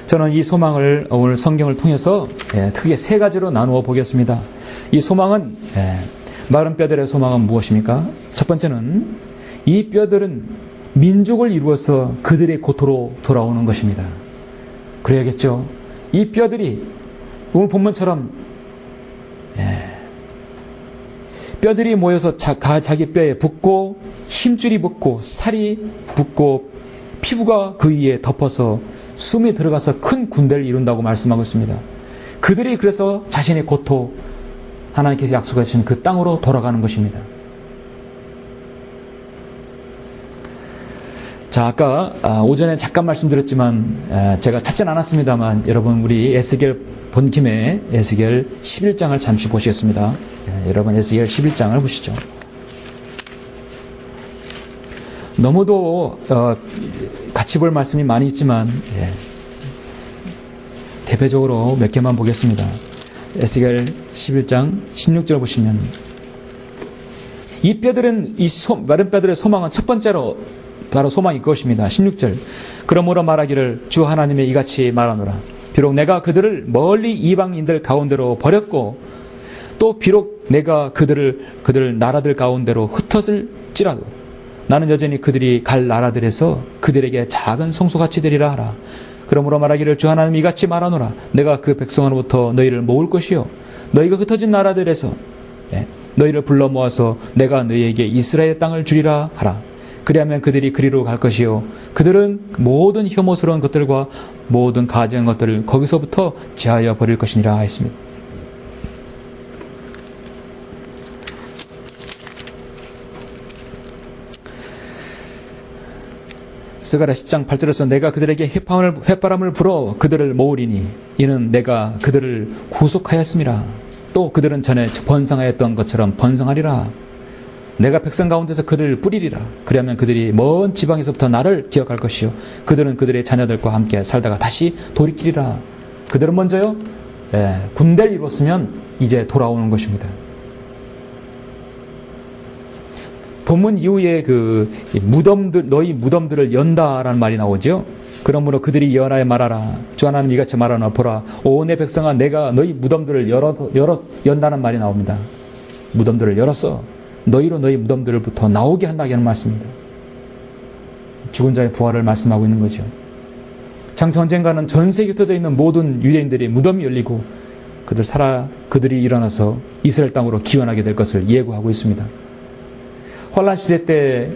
저는 이 소망을 오늘 성경을 통해서 크게 세 가지로 나누어 보겠습니다. 이 소망은 마른 뼈들의 소망은 무엇입니까? 첫 번째는 이 뼈들은 민족을 이루어서 그들의 고토로 돌아오는 것입니다. 그래야겠죠. 이 뼈들이 오늘 본문처럼 뼈들이 모여서 자기 뼈에 붙고 힘줄이 붙고 살이 붙고 피부가 그 위에 덮어서 숨이 들어가서 큰 군대를 이룬다고 말씀하고 있습니다. 그들이 그래서 자신의 고토 하나님께서 약속하신 그 땅으로 돌아가는 것입니다. 자, 아까 오전에 잠깐 말씀드렸지만 제가 찾지는 않았습니다만 여러분 우리 에스겔 본 김에 에스겔 11장을 잠시 보시겠습니다. 여러분 에스겔 11장을 보시죠. 너무도 같이 볼 말씀이 많이 있지만 대표적으로 몇 개만 보겠습니다. 에스겔 11장 16절 보시면 이 뼈들은 마른 뼈들의 소망은 첫 번째로 바로 소망이 그것입니다. 16절 그러므로 말하기를 주 하나님의 이같이 말하노라. 비록 내가 그들을 멀리 이방인들 가운데로 버렸고 또 비록 내가 그들 나라들 가운데로 흩었을지라도 나는 여전히 그들이 갈 나라들에서 그들에게 작은 성소같이 되리라 하라. 그러므로 말하기를 주 하나님이 이같이 말하노라. 내가 그 백성으로부터 너희를 모을 것이요 너희가 흩어진 나라들에서 너희를 불러 모아서 내가 너희에게 이스라엘 땅을 주리라 하라. 그리하면 그들이 그리로 갈 것이요 그들은 모든 혐오스러운 것들과 모든 가증한 것들을 거기서부터 제하여 버릴 것이니라 했습니다. 스가랴 10장 8절에서 내가 그들에게 휘바람을 불어 그들을 모으리니 이는 내가 그들을 구속하였음이라. 또 그들은 전에 번성하였던 것처럼 번성하리라. 내가 백성 가운데서 그들을 뿌리리라. 그리하면 그들이 먼 지방에서부터 나를 기억할 것이요 그들은 그들의 자녀들과 함께 살다가 다시 돌이키리라. 그들은 먼저요 군대를 이뤘으면 이제 돌아오는 것입니다. 본문 이후에 그 무덤들 너희 무덤들을 연다라는 말이 나오죠. 그러므로 그들이 연하여 말하라. 주 하나님 이같이 말하노라. 보라 오 내 백성아 내가 너희 무덤들을 연다는 말이 나옵니다. 무덤들을 열었어. 너희로 너희 무덤들부터 나오게 한다는 말씀입니다. 죽은 자의 부활을 말씀하고 있는 거죠. 장차 언젠가는 전 세계에 흩어져 있는 모든 유대인들의 무덤이 열리고 그들이 일어나서 이스라엘 땅으로 기원하게 될 것을 예고하고 있습니다. 환란 시대 때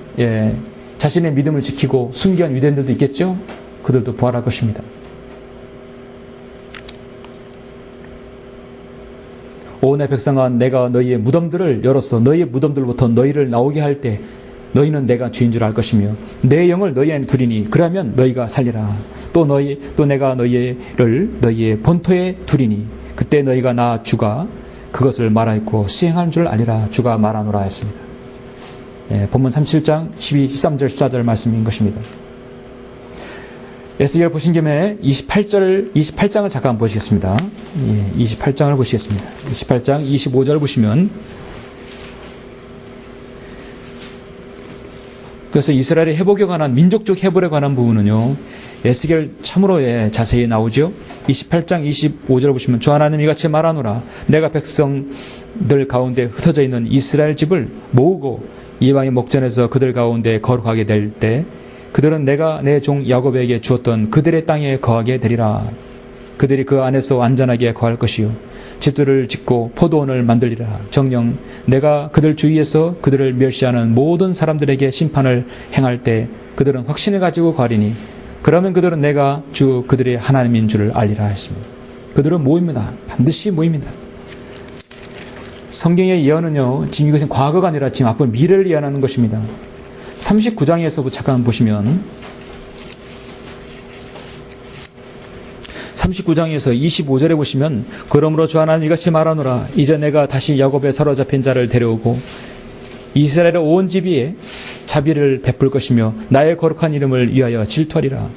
자신의 믿음을 지키고 순교한 유대인들도 있겠죠. 그들도 부활할 것입니다. 오 내 백성아 내가 너희의 무덤들을 열어서 너희의 무덤들부터 너희를 나오게 할 때 너희는 내가 주인 줄 알 것이며 내 영을 너희 안에 두리니 그러면 너희가 살리라. 또 내가 너희의 본토에 두리니 그때 너희가 나 주가 그것을 말하였고 수행하는 줄 알리라. 주가 말하노라 했습니다. 본문 37장 12, 13절 14절 말씀인 것입니다. 에스겔 보신 김에 28장을 잠깐 보시겠습니다. 28장을 보시겠습니다. 28장 25절 보시면, 그래서 이스라엘의 회복에 관한, 민족적 회복에 관한 부분은요, 에스겔 참으로 자세히 나오죠. 28장 25절 보시면, 주 하나님이 이같이 말하노라. 내가 백성들 가운데 흩어져 있는 이스라엘 집을 모으고 이방의 목전에서 그들 가운데 거룩하게 될 때 그들은 내가 내 종 야곱에게 주었던 그들의 땅에 거하게 되리라. 그들이 그 안에서 안전하게 거할 것이요 집들을 짓고 포도원을 만들리라. 정녕 내가 그들 주위에서 그들을 멸시하는 모든 사람들에게 심판을 행할 때 그들은 확신을 가지고 거하리니 그러면 그들은 내가 주 그들의 하나님인 줄을 알리라 하십니다. 그들은 모입니다. 반드시 모입니다. 성경의 예언은요, 지금 이것은 과거가 아니라 지금 앞으로 미래를 예언하는 것입니다. 39장에서 잠깐 보시면, 39장에서 25절에 보시면, 그러므로 주 하나님 이같이 말하노라. 이제 내가 다시 야곱에 사로잡힌 자를 데려오고 이스라엘의 온 집이 자비를 베풀 것이며 나의 거룩한 이름을 위하여 질투하리라.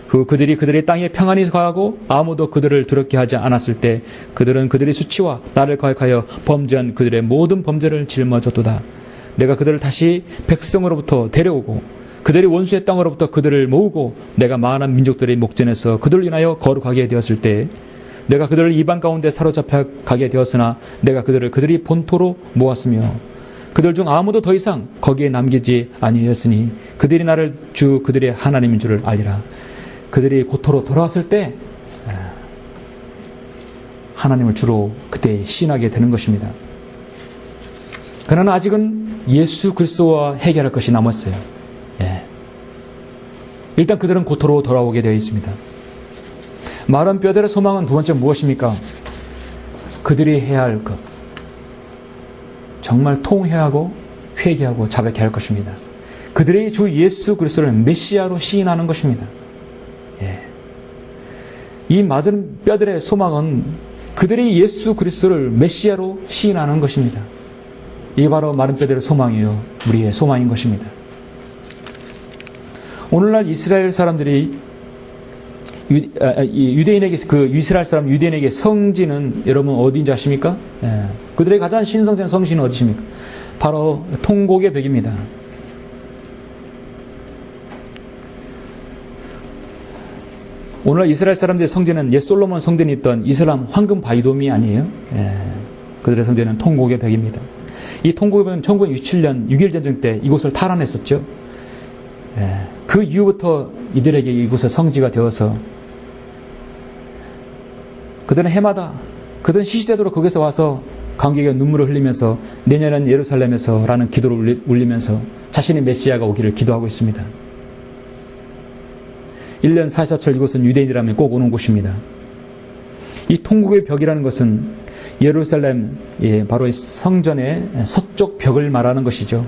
그들이 그들의 땅에 평안히 거하고 아무도 그들을 두렵게 하지 않았을 때 그들은 그들의 수치와 나를 거역하여 범죄한 그들의 모든 범죄를 짊어졌도다. 내가 그들을 다시 백성으로부터 데려오고 그들의 원수의 땅으로부터 그들을 모으고 내가 많은 민족들의 목전에서 그들을 인하여 거룩하게 되었을 때 내가 그들을 이방 가운데 사로잡혀 가게 되었으나 내가 그들을 그들이 본토로 모았으며 그들 중 아무도 더 이상 거기에 남기지 아니하였으니 그들이 나를 주 그들의 하나님인 줄을 알리라. 그들이 고토로 돌아왔을 때 하나님을 주로 그때 시인하게 되는 것입니다. 그러나 아직은 예수 그리스도와 해결할 것이 남았어요. 일단 그들은 고토로 돌아오게 되어 있습니다. 마른 뼈들의 소망은 두 번째 무엇입니까? 그들이 해야 할 것. 정말 통회하고 회개하고 자백해야 할 것입니다. 그들의 주 예수 그리스도를 메시아로 시인하는 것입니다. 이 마른 뼈들의 소망은 그들이 예수 그리스도를 메시아로 시인하는 것입니다. 이게 바로 마른 뼈들의 소망이요, 우리의 소망인 것입니다. 오늘날 이스라엘 사람들이 유대인에게 그 이스라엘 사람 유대인에게 성지는 여러분 어디인지 아십니까? 그들의 가장 신성된 성지는 어디십니까? 바로 통곡의 벽입니다. 오늘날 이스라엘 사람들의 성전은 옛 솔로몬 성전이 있던 이슬람 황금 바위돔이 아니에요. 그들의 성전은 통곡의 벽입니다. 이 통곡의 벽은 1967년 6.1 전쟁 때 이곳을 탈환했었죠. 그 이후부터 이들에게 이곳의 성지가 되어서 그들은 해마다 그들은 시시되도록 거기서 와서 관객의 눈물을 흘리면서 내년은 예루살렘에서 라는 기도를 울리면서 자신의 메시아가 오기를 기도하고 있습니다. 1년 44철 이곳은 유대인이라면 꼭 오는 곳입니다. 이 통곡의 벽이라는 것은 예루살렘, 바로 성전의 서쪽 벽을 말하는 것이죠.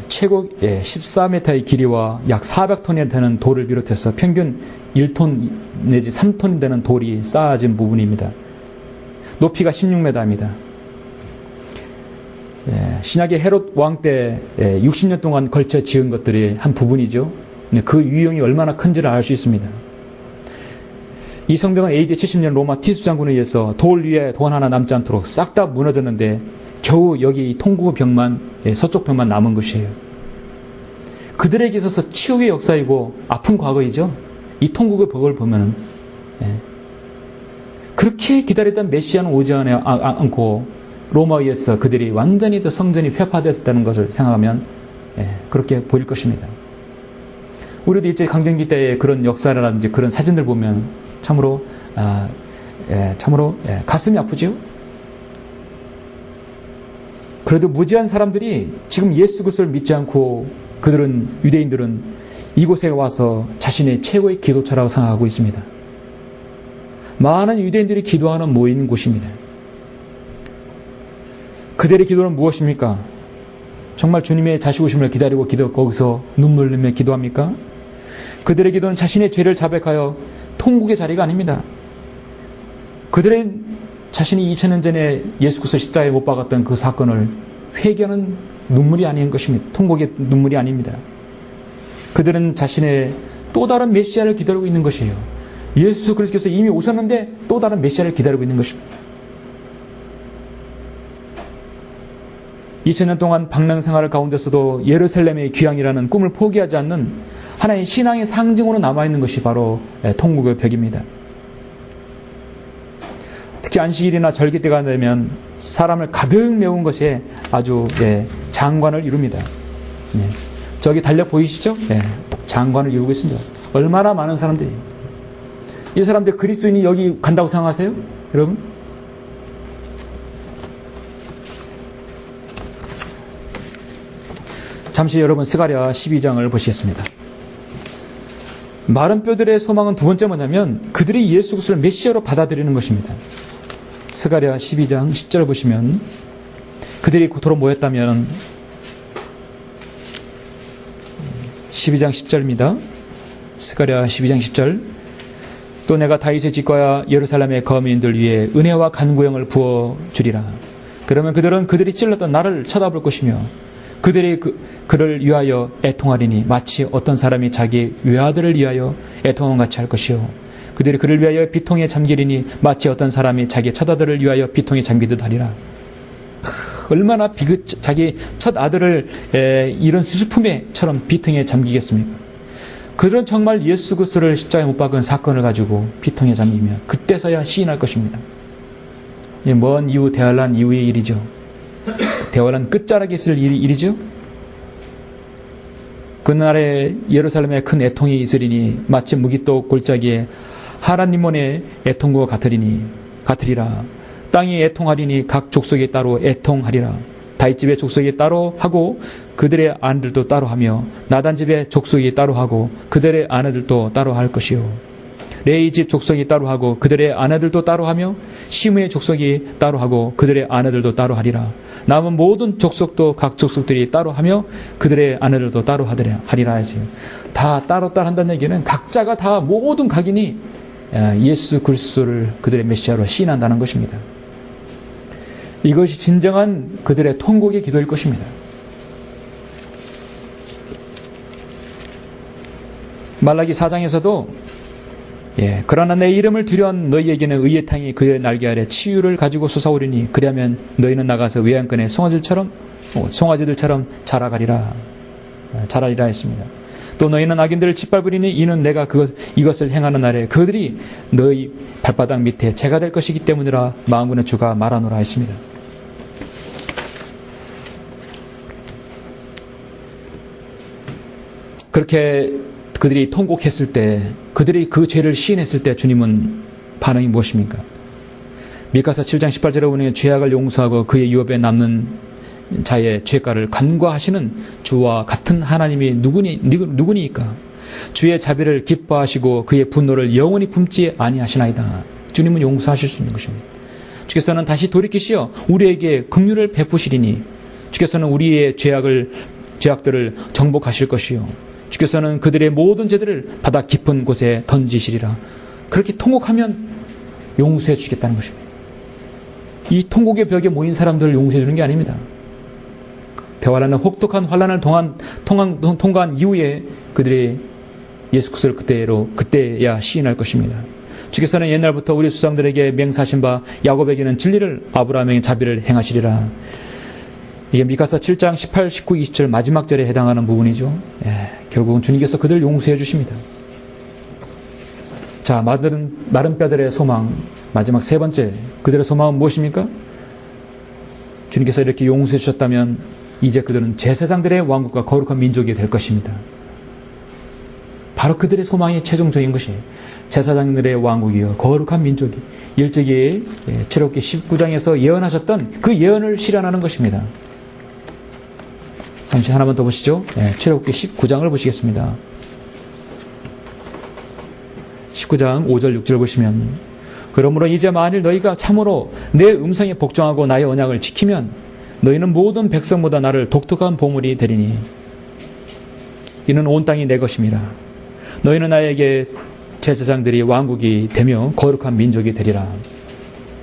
최고 14m의 길이와 약 400톤이 되는 돌을 비롯해서 평균 1톤 내지 3톤이 되는 돌이 쌓아진 부분입니다. 높이가 16m입니다. 신약의 헤롯 왕 때 60년 동안 걸쳐 지은 것들이 한 부분이죠. 그 유형이 얼마나 큰지를 알 수 있습니다. 이 성벽은 AD 70년 로마 티수 장군에 의해서 돌 위에 돈 하나 남지 않도록 싹 다 무너졌는데 겨우 여기 통곡의 벽만, 서쪽 벽만 남은 것이에요. 그들에게 있어서 치욕의 역사이고 아픈 과거이죠. 이 통곡의 벽을 보면 그렇게 기다렸던 메시아는 오지 않고 로마에 의해서 그들이 완전히 더 성전이 회파되었다는 것을 생각하면 그렇게 보일 것입니다. 우리도 이제 강점기 때의 그런 역사라든지 그런 사진들 보면 참으로 가슴이 아프죠. 그래도 무지한 사람들이 지금 예수 그리스도를 믿지 않고 유대인들은 이곳에 와서 자신의 최고의 기도처라고 생각하고 있습니다. 많은 유대인들이 기도하는 모이는 곳입니다. 그들의 기도는 무엇입니까? 정말 주님의 다시 오심을 기다리고 거기서 눈물 흘리며 기도합니까? 그들의 기도는 자신의 죄를 자백하여 통곡의 자리가 아닙니다. 그들의 자신이 2000년 전에 예수 그리스도 십자가에 못 박았던 그 사건을 회개하는 눈물이 아닌 것입니다. 통곡의 눈물이 아닙니다. 그들은 자신의 또 다른 메시아를 기다리고 있는 것이에요. 예수 그리스도께서 이미 오셨는데 또 다른 메시아를 기다리고 있는 것입니다. 2000년 동안 방랑 생활을 가운데서도 예루살렘의 귀향이라는 꿈을 포기하지 않는 하나의 신앙의 상징으로 남아있는 것이 바로 통곡의 벽입니다. 특히 안식일이나 절기 때가 되면 사람을 가득 메운 것에 아주 장관을 이룹니다. 저기 달력 보이시죠? 장관을 이루고 있습니다. 얼마나 많은 사람들이. 이 사람들 그리스도인이 여기 간다고 생각하세요? 여러분? 잠시 여러분 스가랴 12장을 보시겠습니다. 마른 뼈들의 소망은 두 번째 뭐냐면 그들이 예수 그리스도를 메시아로 받아들이는 것입니다. 스가랴 12장 10절 보시면 그들이 고토로 모였다면 12장 10절입니다. 스가랴 12장 10절 또 내가 다윗의 집과 예루살렘의 거민들 위에 은혜와 간구형을 부어주리라. 그러면 그들은 그들이 찔렀던 나를 쳐다볼 것이며 그들이 그를 위하여 애통하리니 마치 어떤 사람이 자기 외아들을 위하여 애통함 같이 할 것이요 그들이 그를 위하여 비통에 잠기리니 마치 어떤 사람이 자기 첫 아들을 위하여 비통에 잠기듯 하리라. 얼마나 자기 첫 아들을 이런 슬픔에처럼 비통에 잠기겠습니까? 그들은 정말 예수 그리스도를 십자가에 못 박은 사건을 가지고 비통에 잠기며 그때서야 시인할 것입니다. 먼 이후 대환란 이후의 일이죠. 대환란 끝자락에 있을 일이죠. 그날에 예루살렘에 큰 애통이 있으리니 마치 무기또 골짜기에 하나님만의 애통과 같으리라. 땅이 애통하리니 각 족속이 따로 애통하리라. 다윗집의 족속이 따로 하고 그들의 아내들도 따로 하며 나단집의 족속이 따로 하고 그들의 아내들도 따로 할 것이요 레이집 족속이 따로 하고 그들의 아내들도 따로 하며 시므의 족속이 따로 하고 그들의 아내들도 따로 하리라. 남은 모든 족속도 각 족속들이 따로 하며 그들의 아내들도 따로 하리라 하지. 다 따로 한다는 얘기는 각자가 다 모든 각인이 예수 그리스도를 그들의 메시아로 시인한다는 것입니다. 이것이 진정한 그들의 통곡의 기도일 것입니다. 말라기 4장에서도 그러나 내 이름을 두려운 너희에게는 의의 땅이 그의 날개 아래 치유를 가지고 솟아오리니 그리하면 너희는 나가서 외양간의 송아지들처럼 자라리라 했습니다. 또 너희는 악인들을 짓밟으리니 이는 내가 이것을 행하는 날에 그들이 너희 발바닥 밑에 재가 될 것이기 때문이라 만군의 주가 말하노라 했습니다. 그렇게 그들이 통곡했을 때, 그들이 그 죄를 시인했을 때 주님은 반응이 무엇입니까? 미가서 7장 18절에 보니 죄악을 용서하고 그의 유업에 남는 자의 죄가를 간과하시는 주와 같은 하나님이 누구니까? 주의 자비를 기뻐하시고 그의 분노를 영원히 품지 아니하시나이다. 주님은 용서하실 수 있는 것입니다. 주께서는 다시 돌이키시어 우리에게 긍휼을 베푸시리니 주께서는 우리의 죄악들을 정복하실 것이요 주께서는 그들의 모든 죄들을 바다 깊은 곳에 던지시리라. 그렇게 통곡하면 용서해 주겠다는 것입니다. 이 통곡의 벽에 모인 사람들을 용서해 주는 게 아닙니다. 대환란은 혹독한 환란을 통과한 이후에 그들이 예수 그리스도를 그때야 시인할 것입니다. 주께서는 옛날부터 우리 조상들에게 맹세하신 바 야곱에게는 진리를 아브라함에게 자비를 행하시리라. 이게 미가서 7장 18, 19, 20절 마지막 절에 해당하는 부분이죠. 결국은 주님께서 그들을 용서해 주십니다. 자, 마른 뼈들의 소망, 마지막 세 번째, 그들의 소망은 무엇입니까? 주님께서 이렇게 용서해 주셨다면 이제 그들은 제사장들의 왕국과 거룩한 민족이 될 것입니다. 바로 그들의 소망이 최종적인 것이에요. 제사장들의 왕국이요 거룩한 민족이 일찍이 출애굽기 19장에서 예언하셨던 그 예언을 실현하는 것입니다. 잠시 하나만 더 보시죠. 출애굽기 19장을 보시겠습니다. 19장 5절 6절 보시면 그러므로 이제 만일 너희가 참으로 내 음성에 복종하고 나의 언약을 지키면 너희는 모든 백성보다 나를 독특한 보물이 되리니 이는 온 땅이 내 것임이라. 너희는 나에게 제사장들이 왕국이 되며 거룩한 민족이 되리라.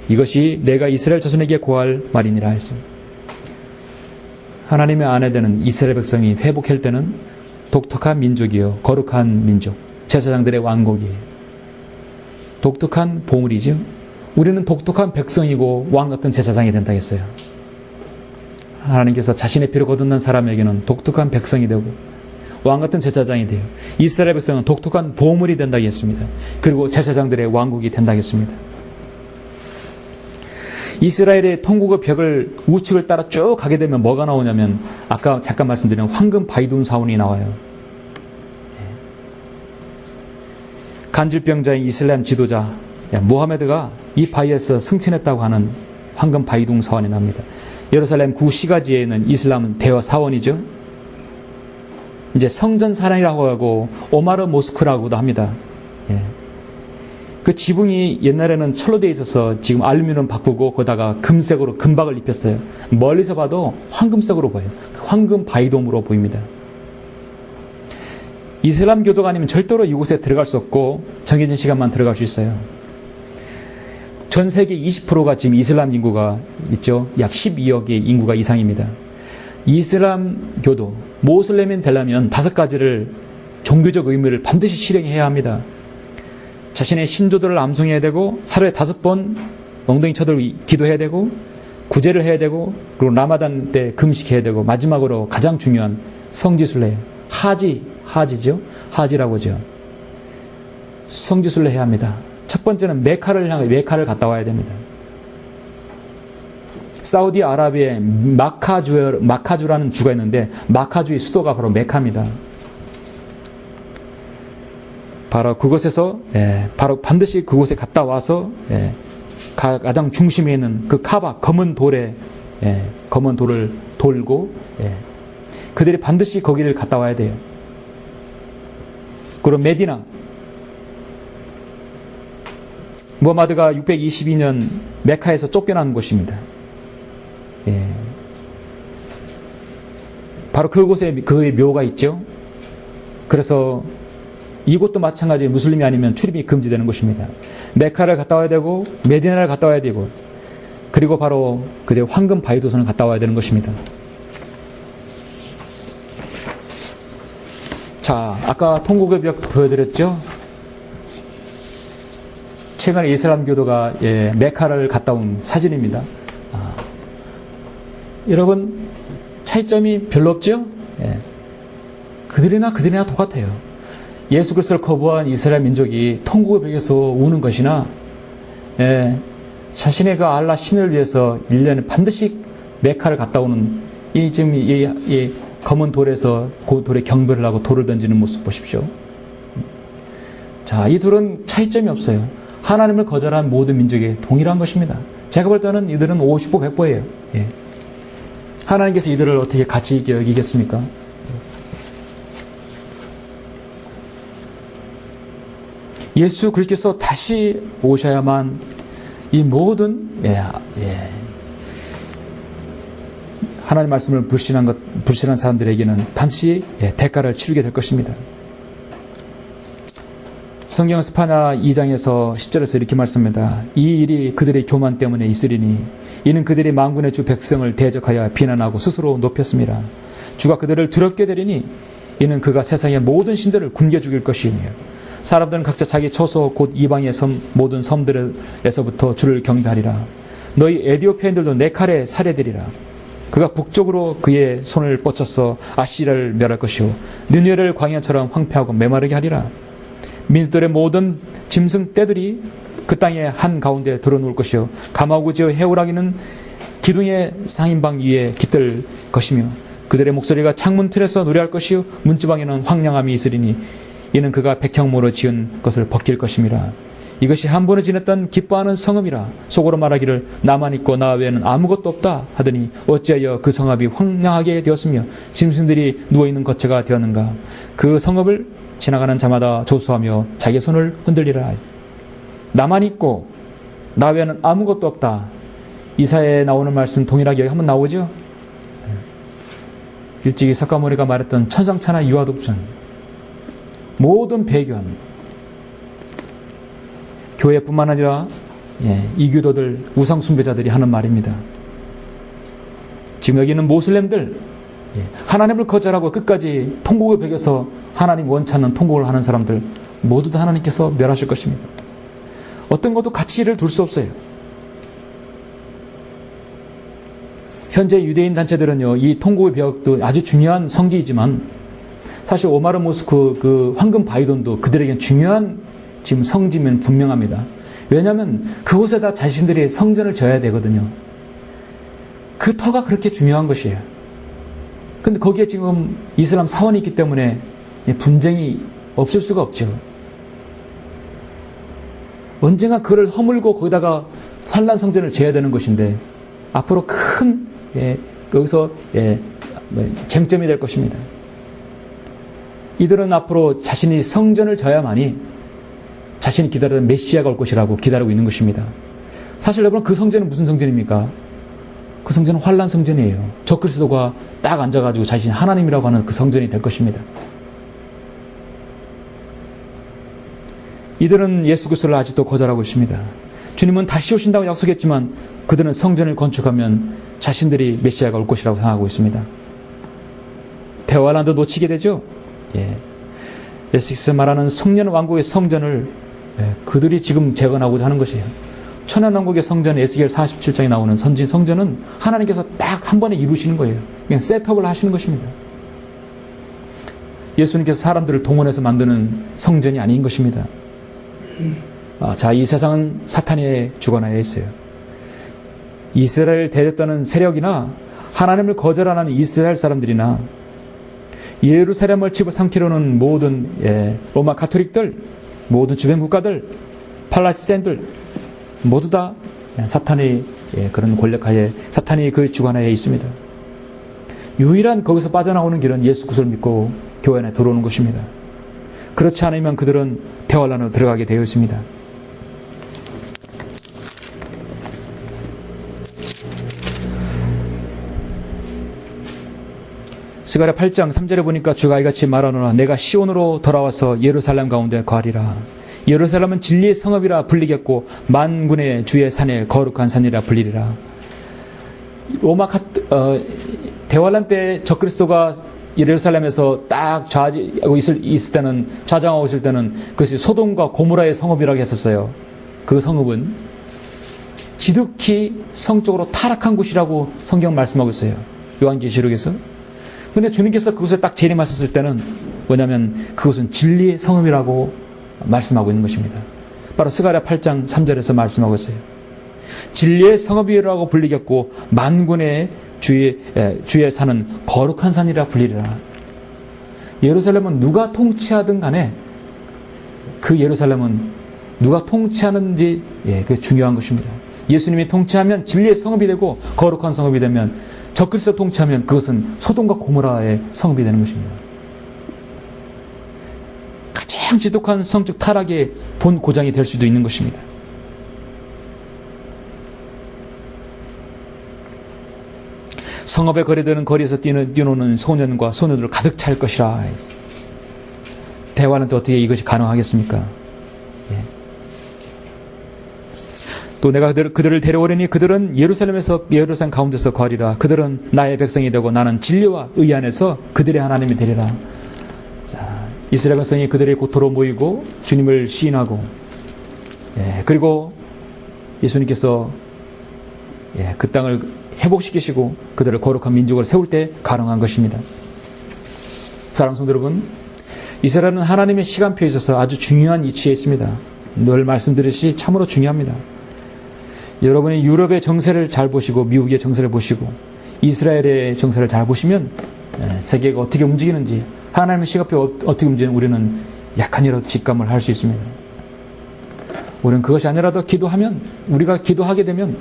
이것이 내가 이스라엘 자손에게 고할 말이니라 했습니다. 하나님의 아내되는 이스라엘 백성이 회복할 때는 독특한 민족이요 거룩한 민족, 제사장들의 왕국이에요. 독특한 보물이죠. 우리는 독특한 백성이고 왕 같은 제사장이 된다 했어요. 하나님께서 자신의 피를 거듭난 사람에게는 독특한 백성이 되고 왕 같은 제사장이 돼요. 이스라엘 백성은 독특한 보물이 된다고 했습니다. 그리고 제사장들의 왕국이 된다고 했습니다. 이스라엘의 통곡의 벽을 우측을 따라 쭉 가게 되면 뭐가 나오냐면 아까 잠깐 말씀드린 황금 바이둔 사원이 나와요. 간질병자인 이슬람 지도자 모하메드가 이 바위에서 승천했다고 하는 황금 바이둥 사원이 납니다. 예루살렘 구 시가지에 있는 이슬람은 대여 사원이죠. 이제 성전 사랑이라고 하고 오마르 모스크라고도 합니다. 예. 그 지붕이 옛날에는 철로 되어 있어서 지금 알루미늄 바꾸고 거기다가 금색으로 금박을 입혔어요. 멀리서 봐도 황금색으로 보여요. 황금 바위돔으로 보입니다. 이슬람 교도가 아니면 절대로 이곳에 들어갈 수 없고 정해진 시간만 들어갈 수 있어요. 전 세계 20%가 지금 이슬람 인구가 있죠. 약 12억의 인구가 이상입니다. 이슬람 교도, 모슬렘이 되려면 5가지를 종교적 의무를 반드시 실행해야 합니다. 자신의 신조들을 암송해야 되고 하루에 5번 엉덩이 쳐들고 기도해야 되고 구제를 해야 되고 그리고 라마단 때 금식해야 되고 마지막으로 가장 중요한 성지순례 하지죠. 하지라고 하죠. 성지순례 해야 합니다. 첫 번째는 메카를 갔다 와야 됩니다. 사우디아라비아에 마카주라는 주가 있는데 마카주의 수도가 바로 메카입니다. 바로 그곳에서 바로 반드시 그곳에 갔다 와서 가장 중심에 있는 그 카바 검은 돌을 돌고 그들이 반드시 거기를 갔다 와야 돼요. 그리고 메디나 무하마드가 622년 메카에서 쫓겨난 곳입니다. 바로 그곳에 그의 묘가 있죠. 그래서 이곳도 마찬가지 무슬림이 아니면 출입이 금지되는 곳입니다. 메카를 갔다 와야 되고 메디나를 갔다 와야 되고 그리고 바로 그의 황금 바위도선을 갔다 와야 되는 것입니다. 자, 아까 통곡의 벽 보여드렸죠. 최근에 이슬람 교도가 메카를 갔다 온 사진입니다. 여러분 차이점이 별로 없죠? 그들이나 똑같아요. 예수 그리스도를 거부한 이스라엘 민족이 통곡의 벽에서 우는 것이나 자신의 그 알라 신을 위해서 1년에 반드시 메카를 갔다 오는 지금 이 검은 돌에서 그 돌에 경배를 하고 돌을 던지는 모습 보십시오. 자, 이 둘은 차이점이 없어요. 하나님을 거절한 모든 민족이 동일한 것입니다. 제가 볼 때는 이들은 50보 100보예요. 하나님께서 이들을 어떻게 가치 있게 여기겠습니까? 예수 그리스도께서 다시 오셔야만 이 모든 하나님 말씀을 불신한 사람들에게는 반드시 대가를 치르게 될 것입니다. 성경 스파냐 2장에서 10절에서 이렇게 말씀합니다. 이 일이 그들의 교만 때문에 있으리니 이는 그들이 만군의 주 백성을 대적하여 비난하고 스스로 높였습니다. 주가 그들을 두렵게 되리니 이는 그가 세상의 모든 신들을 굶겨 죽일 것이며 사람들은 각자 자기 처소 곧 이방의 모든 섬들에서부터 주를 경배하리라. 너희 에디오피아인들도 내 칼에 살해되리라. 그가 북쪽으로 그의 손을 뻗쳐서 아시리아를 멸할 것이요 느헤를 광야처럼 황폐하고 메마르게 하리라. 민들의 모든 짐승 떼들이 그 땅의 한가운데 들어놓을 것이요 가마구지의 해오라기는 기둥의 상인방 위에 깃들 것이며 그들의 목소리가 창문 틀에서 노래할 것이요 문지방에는 황량함이 있으리니 이는 그가 백향모로 지은 것을 벗길 것임이라. 이것이 한 번에 지냈던 기뻐하는 성읍이라. 속으로 말하기를 나만 있고 나 외에는 아무것도 없다 하더니 어찌하여 그 성읍이 황량하게 되었으며 짐승들이 누워있는 거처가 되었는가. 그 성읍을 지나가는 자마다 조소하며 자기 손을 흔들리라. 나만 있고 나 외에는 아무것도 없다. 이사야에 나오는 말씀 동일하게 한번 나오죠. 일찍이 석가모니가 말했던 천상천하 유아독존 모든 배교한 교회뿐만 아니라 이교도들 우상숭배자들이 하는 말입니다. 지금 여기 있는 모슬렘들 하나님을 거절하고 끝까지 통곡의 벽에서 하나님 원치 않는 통곡을 하는 사람들 모두 다 하나님께서 멸하실 것입니다. 어떤 것도 가치를 둘 수 없어요. 현재 유대인 단체들은요, 이 통곡의 벽도 아주 중요한 성지이지만 사실 오마르 모스크 그 황금 바위돈도 그들에겐 중요한 지금 성지면 분명합니다. 왜냐하면 그곳에다 자신들의 성전을 지어야 되거든요. 그 터가 그렇게 중요한 것이에요. 근데 거기에 지금 이슬람 사원이 있기 때문에 분쟁이 없을 수가 없죠. 언젠가 그를 허물고 거기다가 환란 성전을 지어야 되는 것인데 앞으로 큰 여기서 쟁점이 될 것입니다. 이들은 앞으로 자신이 성전을 져야만이 자신이 기다리던 메시아가 올 것이라고 기다리고 있는 것입니다. 사실 여러분 그 성전은 무슨 성전입니까? 그 성전은 환란 성전이에요. 적그리스도가 딱 앉아가지고 자신이 하나님이라고 하는 그 성전이 될 것입니다. 이들은 예수 그리스도를 아직도 거절하고 있습니다. 주님은 다시 오신다고 약속했지만 그들은 성전을 건축하면 자신들이 메시아가 올 것이라고 생각하고 있습니다. 대화란도 놓치게 되죠. 예수께서 말하는 성년 왕국의 성전을 그들이 지금 재건하고자 하는 것이에요. 천연 왕국의 성전 에스겔 47장에 나오는 선진 성전은 하나님께서 딱 한 번에 이루시는 거예요. 그냥 셋업을 하시는 것입니다. 예수님께서 사람들을 동원해서 만드는 성전이 아닌 것입니다. 자, 이 세상은 사탄의 주관하에 있어요. 이스라엘 대적하는 세력이나 하나님을 거절하는 이스라엘 사람들이나 예루살렘을 집어삼키려는 모든 로마 가톨릭들, 모든 주변 국가들, 팔레스타인들 모두 다 사탄의 그런 권력하에, 사탄의 그 주관하에 있습니다. 유일한 거기서 빠져나오는 길은 예수 그리스도를 믿고 교회 안에 들어오는 것입니다. 그렇지 않으면 그들은 대환란으로 들어가게 되어 있습니다. 스가랴 8장 3절에 보니까 주가 이같이 말하노라. 내가 시온으로 돌아와서 예루살렘 가운데 거하리라. 예루살렘은 진리의 성읍이라 불리겠고 만군의 주의 산에 거룩한 산이라 불리리라. 로마 대환란 때 적그리스도가 예루살렘에서 딱 좌지하고 있을 때는, 좌장하고 있을 때는 그것이 소돔과 고모라의 성읍이라고 했었어요. 그 성읍은 지극히 성적으로 타락한 곳이라고 성경 말씀하고 있어요. 요한계시록에서. 근데 주님께서 그곳에 딱 재림하셨을 때는 뭐냐면 그곳은 진리의 성읍이라고 말씀하고 있는 것입니다. 바로 스가랴 8장 3절에서 말씀하고 있어요. 진리의 성읍이라고 불리겠고 만군의 주의 산은 거룩한 산이라 불리리라. 예루살렘은 누가 통치하든 간에 그 예루살렘은 누가 통치하는지 그게 중요한 것입니다. 예수님이 통치하면 진리의 성읍이 되고 거룩한 성읍이 되면, 적그리스도 통치하면 그것은 소돔과 고모라의 성읍이 되는 것입니다. 가장 지독한 성적 타락의 본 고장이 될 수도 있는 것입니다. 성읍에 거래되는 거리에서 뛰노는 소년과 소녀들 가득 찰 것이라. 대화는 또 어떻게 이것이 가능하겠습니까? 또 내가 그들을 데려오려니 그들은 예루살렘 가운데서 거하리라. 그들은 나의 백성이 되고 나는 진리와 의 안에서 그들의 하나님이 되리라. 자, 이스라엘 백성이 그들의 고토로 모이고 주님을 시인하고, 그리고 예수님께서 그 땅을 회복시키시고 그들을 거룩한 민족으로 세울 때 가능한 것입니다. 사랑하는 성도 여러분, 이스라엘은 하나님의 시간표에 있어서 아주 중요한 위치에 있습니다. 늘 말씀드렸듯이 참으로 중요합니다. 여러분이 유럽의 정세를 잘 보시고 미국의 정세를 보시고 이스라엘의 정세를 잘 보시면 세계가 어떻게 움직이는지, 하나님의 시간표 어떻게 움직이는지 우리는 약간이라도 직감을 할 수 있습니다. 우리는 그것이 아니라도 기도하면, 우리가 기도하게 되면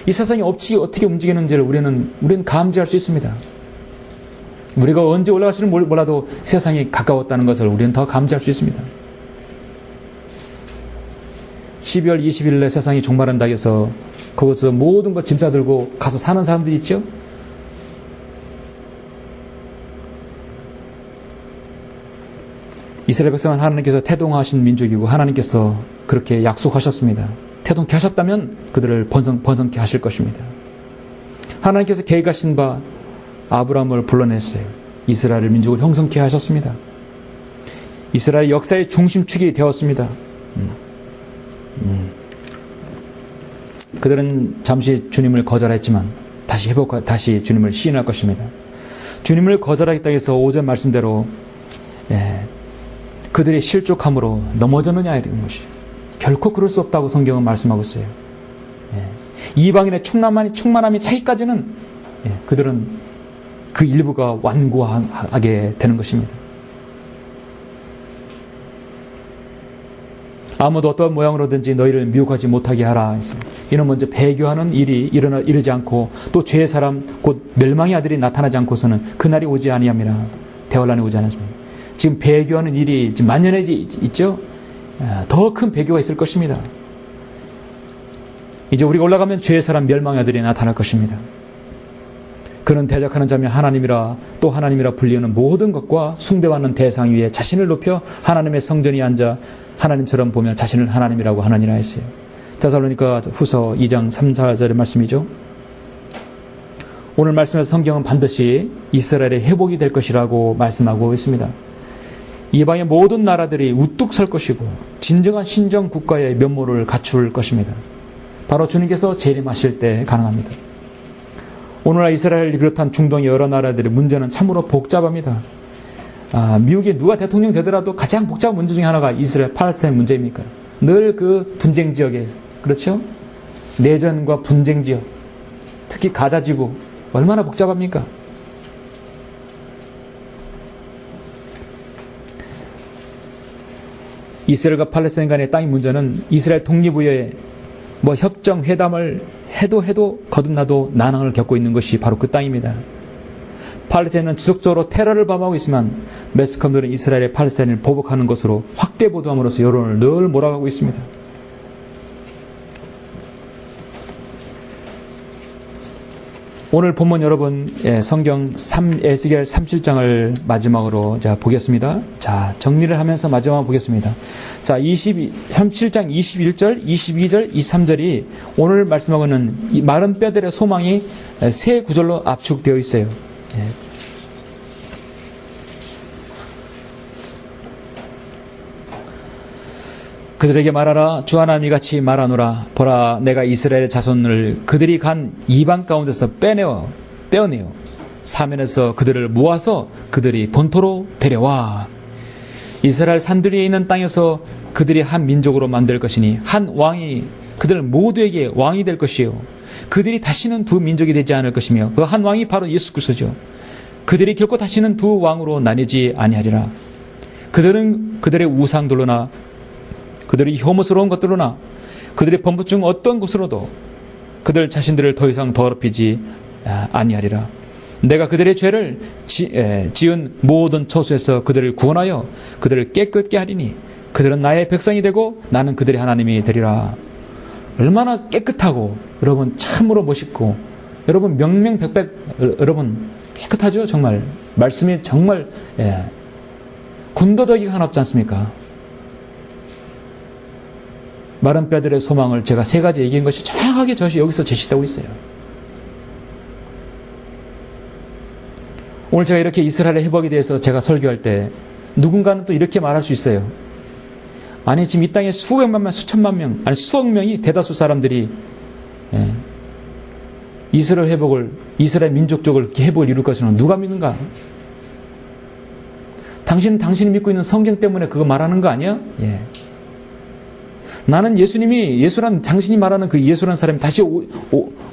이 세상이 어떻게 움직이는지를 우리는 감지할 수 있습니다. 우리가 언제 올라갈지는 몰라도 세상이 가까웠다는 것을 우리는 더 감지할 수 있습니다. 12월 20일에 세상이 종말한다 해서 거기서 모든 것 짐 싸들고 가서 사는 사람들이 있죠? 이스라엘 백성은 하나님께서 태동하신 민족이고 하나님께서 그렇게 약속하셨습니다. 태동케 하셨다면 그들을 번성케 하실 것입니다. 하나님께서 계획하신 바 아브라함을 불러냈어요. 이스라엘 민족을 형성케 하셨습니다. 이스라엘 역사의 중심축이 되었습니다. 그들은 잠시 주님을 거절했지만 다시 주님을 시인할 것입니다. 주님을 거절하겠다 해서 오전 말씀대로 그들의 실족함으로 넘어졌느냐 이런 것이 결코 그럴 수 없다고 성경은 말씀하고 있어요. 이방인의 충만함이 차기까지는 그들은 그 일부가 완고하게 되는 것입니다. 아무도 어떤 모양으로든지 너희를 미혹하지 못하게 하라. 이는 먼저 배교하는 일이 이르지 않고 또 죄의 사람 곧 멸망의 아들이 나타나지 않고서는 그날이 오지 아니함이라. 대환란이 오지 않았습니다. 지금 배교하는 일이 지금 만연해 있죠. 더 큰 배교가 있을 것입니다. 이제 우리가 올라가면 죄의 사람 멸망의 아들이 나타날 것입니다. 그는 대적하는 자며 하나님이라 또 하나님이라 불리는 모든 것과 숭배받는 대상 위에 자신을 높여 하나님의 성전에 앉아 하나님처럼 보며 자신을 하나님이라고 하느니라 했어요. 데살로니가 후서 2장 3, 4절의 말씀이죠. 오늘 말씀에서 성경은 반드시 이스라엘의 회복이 될 것이라고 말씀하고 있습니다. 이방의 모든 나라들이 우뚝 설 것이고 진정한 신정 국가의 면모를 갖출 것입니다. 바로 주님께서 재림하실 때 가능합니다. 오늘날 이스라엘을 비롯한 중동의 여러 나라들의 문제는 참으로 복잡합니다. 미국에 누가 대통령 되더라도 가장 복잡한 문제 중에 하나가 이스라엘 팔레스타인 문제입니까? 늘 그 분쟁 지역에, 그렇죠? 내전과 분쟁 지역, 특히 가자지구 얼마나 복잡합니까? 이스라엘과 팔레스타인 간의 땅의 문제는 이스라엘 독립후에 협정 회담을 해도 거듭나도 난항을 겪고 있는 것이 바로 그 땅입니다. 팔레스타인은 지속적으로 테러를 범하고 있지만 매스컴들은 이스라엘의 팔레스타인을 보복하는 것으로 확대 보도함으로써 여론을 늘 몰아가고 있습니다. 오늘 본문 여러분 성경 에스겔 37장을 마지막으로 보겠습니다. 자, 정리를 하면서 마지막 보겠습니다. 자, 37장 21절, 22절, 23절이 오늘 말씀하고 있는 이 마른 뼈들의 소망이 세 구절로 압축되어 있어요. 그들에게 말하라. 주 하나님이 같이 말하노라. 보라, 내가 이스라엘의 자손을 그들이 간 이방 가운데서 빼어내어 사면에서 그들을 모아서 그들이 본토로 데려와 이스라엘 산들 위에 있는 땅에서 그들이 한 민족으로 만들 것이니 한 왕이 그들 모두에게 왕이 될 것이요 그들이 다시는 두 민족이 되지 않을 것이며 그 한 왕이 바로 예수 그리스도죠. 그들이 결코 다시는 두 왕으로 나뉘지 아니하리라. 그들은 그들의 우상들로나 그들의 혐오스러운 것들로나 그들의 범법 중 어떤 것으로도 그들 자신들을 더 이상 더럽히지 아니하리라. 내가 그들의 죄를 지은 모든 처소에서 그들을 구원하여 그들을 깨끗게 하리니 그들은 나의 백성이 되고 나는 그들의 하나님이 되리라. 얼마나 깨끗하고 여러분 참으로 멋있고 여러분 명명백백 여러분 깨끗하죠. 정말 말씀이 정말 군더더기가 하나 없지 않습니까? 마른 뼈들의 소망을 제가 세 가지 얘기한 것이 정확하게 여기서 제시되고 있어요. 오늘 제가 이렇게 이스라엘의 회복에 대해서 제가 설교할 때 누군가는 또 이렇게 말할 수 있어요. 아니 지금 이 땅에 수백만 명, 수천만 명, 아니 수억 명이 대다수 사람들이 이스라엘 회복을, 이스라엘 민족적을 회복을 이룰 것이라는 누가 믿는가? 당신이 믿고 있는 성경 때문에 그거 말하는 거 아니야? 나는 예수란 당신이 말하는 그 예수라는 사람이 다시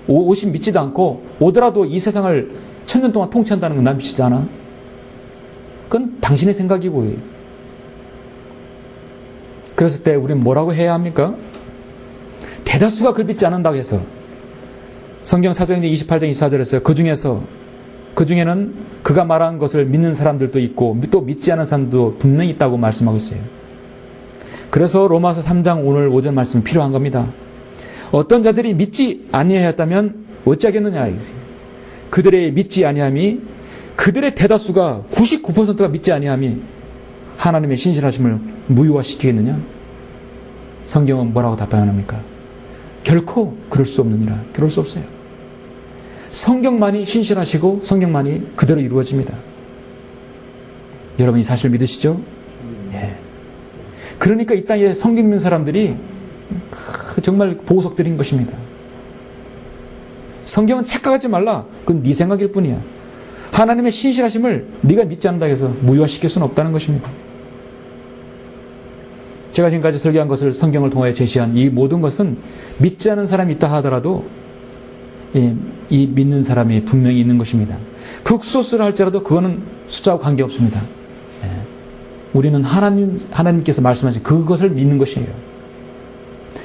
오신 믿지도 않고 오더라도 이 세상을 천년 동안 통치한다는 건 난 믿지도 않아. 그건 당신의 생각이고. 그랬을 때 우리는 뭐라고 해야 합니까? 대다수가 그걸 믿지 않는다고 해서 성경 사도행전 28장 24절에서 그 중에는 그가 말한 것을 믿는 사람들도 있고 또 믿지 않은 사람도 분명히 있다고 말씀하고 있어요. 그래서 로마서 3장 오늘 오전 말씀은 필요한 겁니다. 어떤 자들이 믿지 아니하였다면 어찌하겠느냐. 그들의 믿지 아니함이 그들의 대다수가 99%가 믿지 아니함이 하나님의 신실하심을 무효화시키겠느냐? 성경은 뭐라고 답변합니까? 결코 그럴 수 없느니라. 그럴 수 없어요. 성경만이 신실하시고 성경만이 그대로 이루어집니다. 여러분 이 사실 믿으시죠? 예. 그러니까 이 땅에 성경 믿는 사람들이 정말 보석들인 것입니다. 성경은 착각하지 말라. 그건 네 생각일 뿐이야. 하나님의 신실하심을 네가 믿지 않는다 해서 무효화시킬 수는 없다는 것입니다. 제가 지금까지 설교한 것을 성경을 통해 제시한 이 모든 것은 믿지 않은 사람이 있다 하더라도 이 믿는 사람이 분명히 있는 것입니다. 극소수를 할지라도 그거는 숫자와 관계없습니다. 우리는 하나님께서 말씀하신 그것을 믿는 것이에요.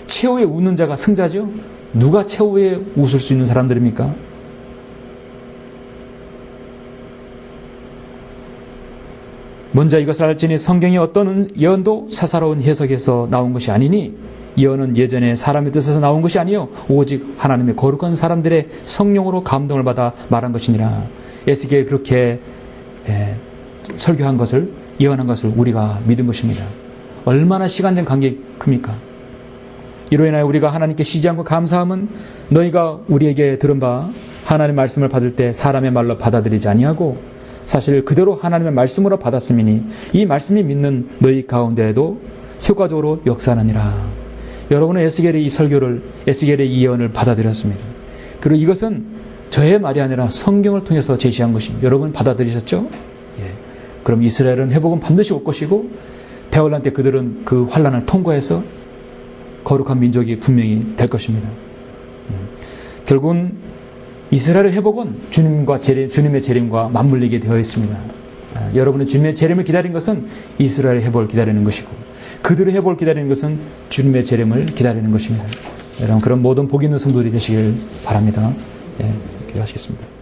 최후에 웃는 자가 승자죠? 누가 최후에 웃을 수 있는 사람들입니까? 먼저 이것을 알지니 성경이 어떤 예언도 사사로운 해석에서 나온 것이 아니니 예언은 예전에 사람의 뜻에서 나온 것이 아니요 오직 하나님의 거룩한 사람들의 성령으로 감동을 받아 말한 것이니라. 에스겔이 그렇게 설교한 것을, 예언한 것을 우리가 믿은 것입니다. 얼마나 시간적 관계가 큽니까? 이로 인하여 우리가 하나님께 쉬지 않고 감사함은 너희가 우리에게 들은 바 하나님의 말씀을 받을 때 사람의 말로 받아들이지 아니하고 사실 그대로 하나님의 말씀으로 받았음이니 이 말씀이 믿는 너희 가운데에도 효과적으로 역사하느니라. 여러분은 에스겔의 이 설교를, 에스겔의 이 예언을 받아들였습니다. 그리고 이것은 저의 말이 아니라 성경을 통해서 제시한 것입니다. 여러분 받아들이셨죠? 예. 그럼 이스라엘은 회복은 반드시 올 것이고 배울란 때 그들은 그 환난을 통과해서 거룩한 민족이 분명히 될 것입니다. 결국은 이스라엘의 회복은 주님의 재림과 맞물리게 되어 있습니다. 여러분은 주님의 재림을 기다린 것은 이스라엘의 회복을 기다리는 것이고 그들의 회복을 기다리는 것은 주님의 재림을 기다리는 것입니다. 여러분 그런 모든 복 있는 성도들이 되시길 바랍니다. 기도하시겠습니다.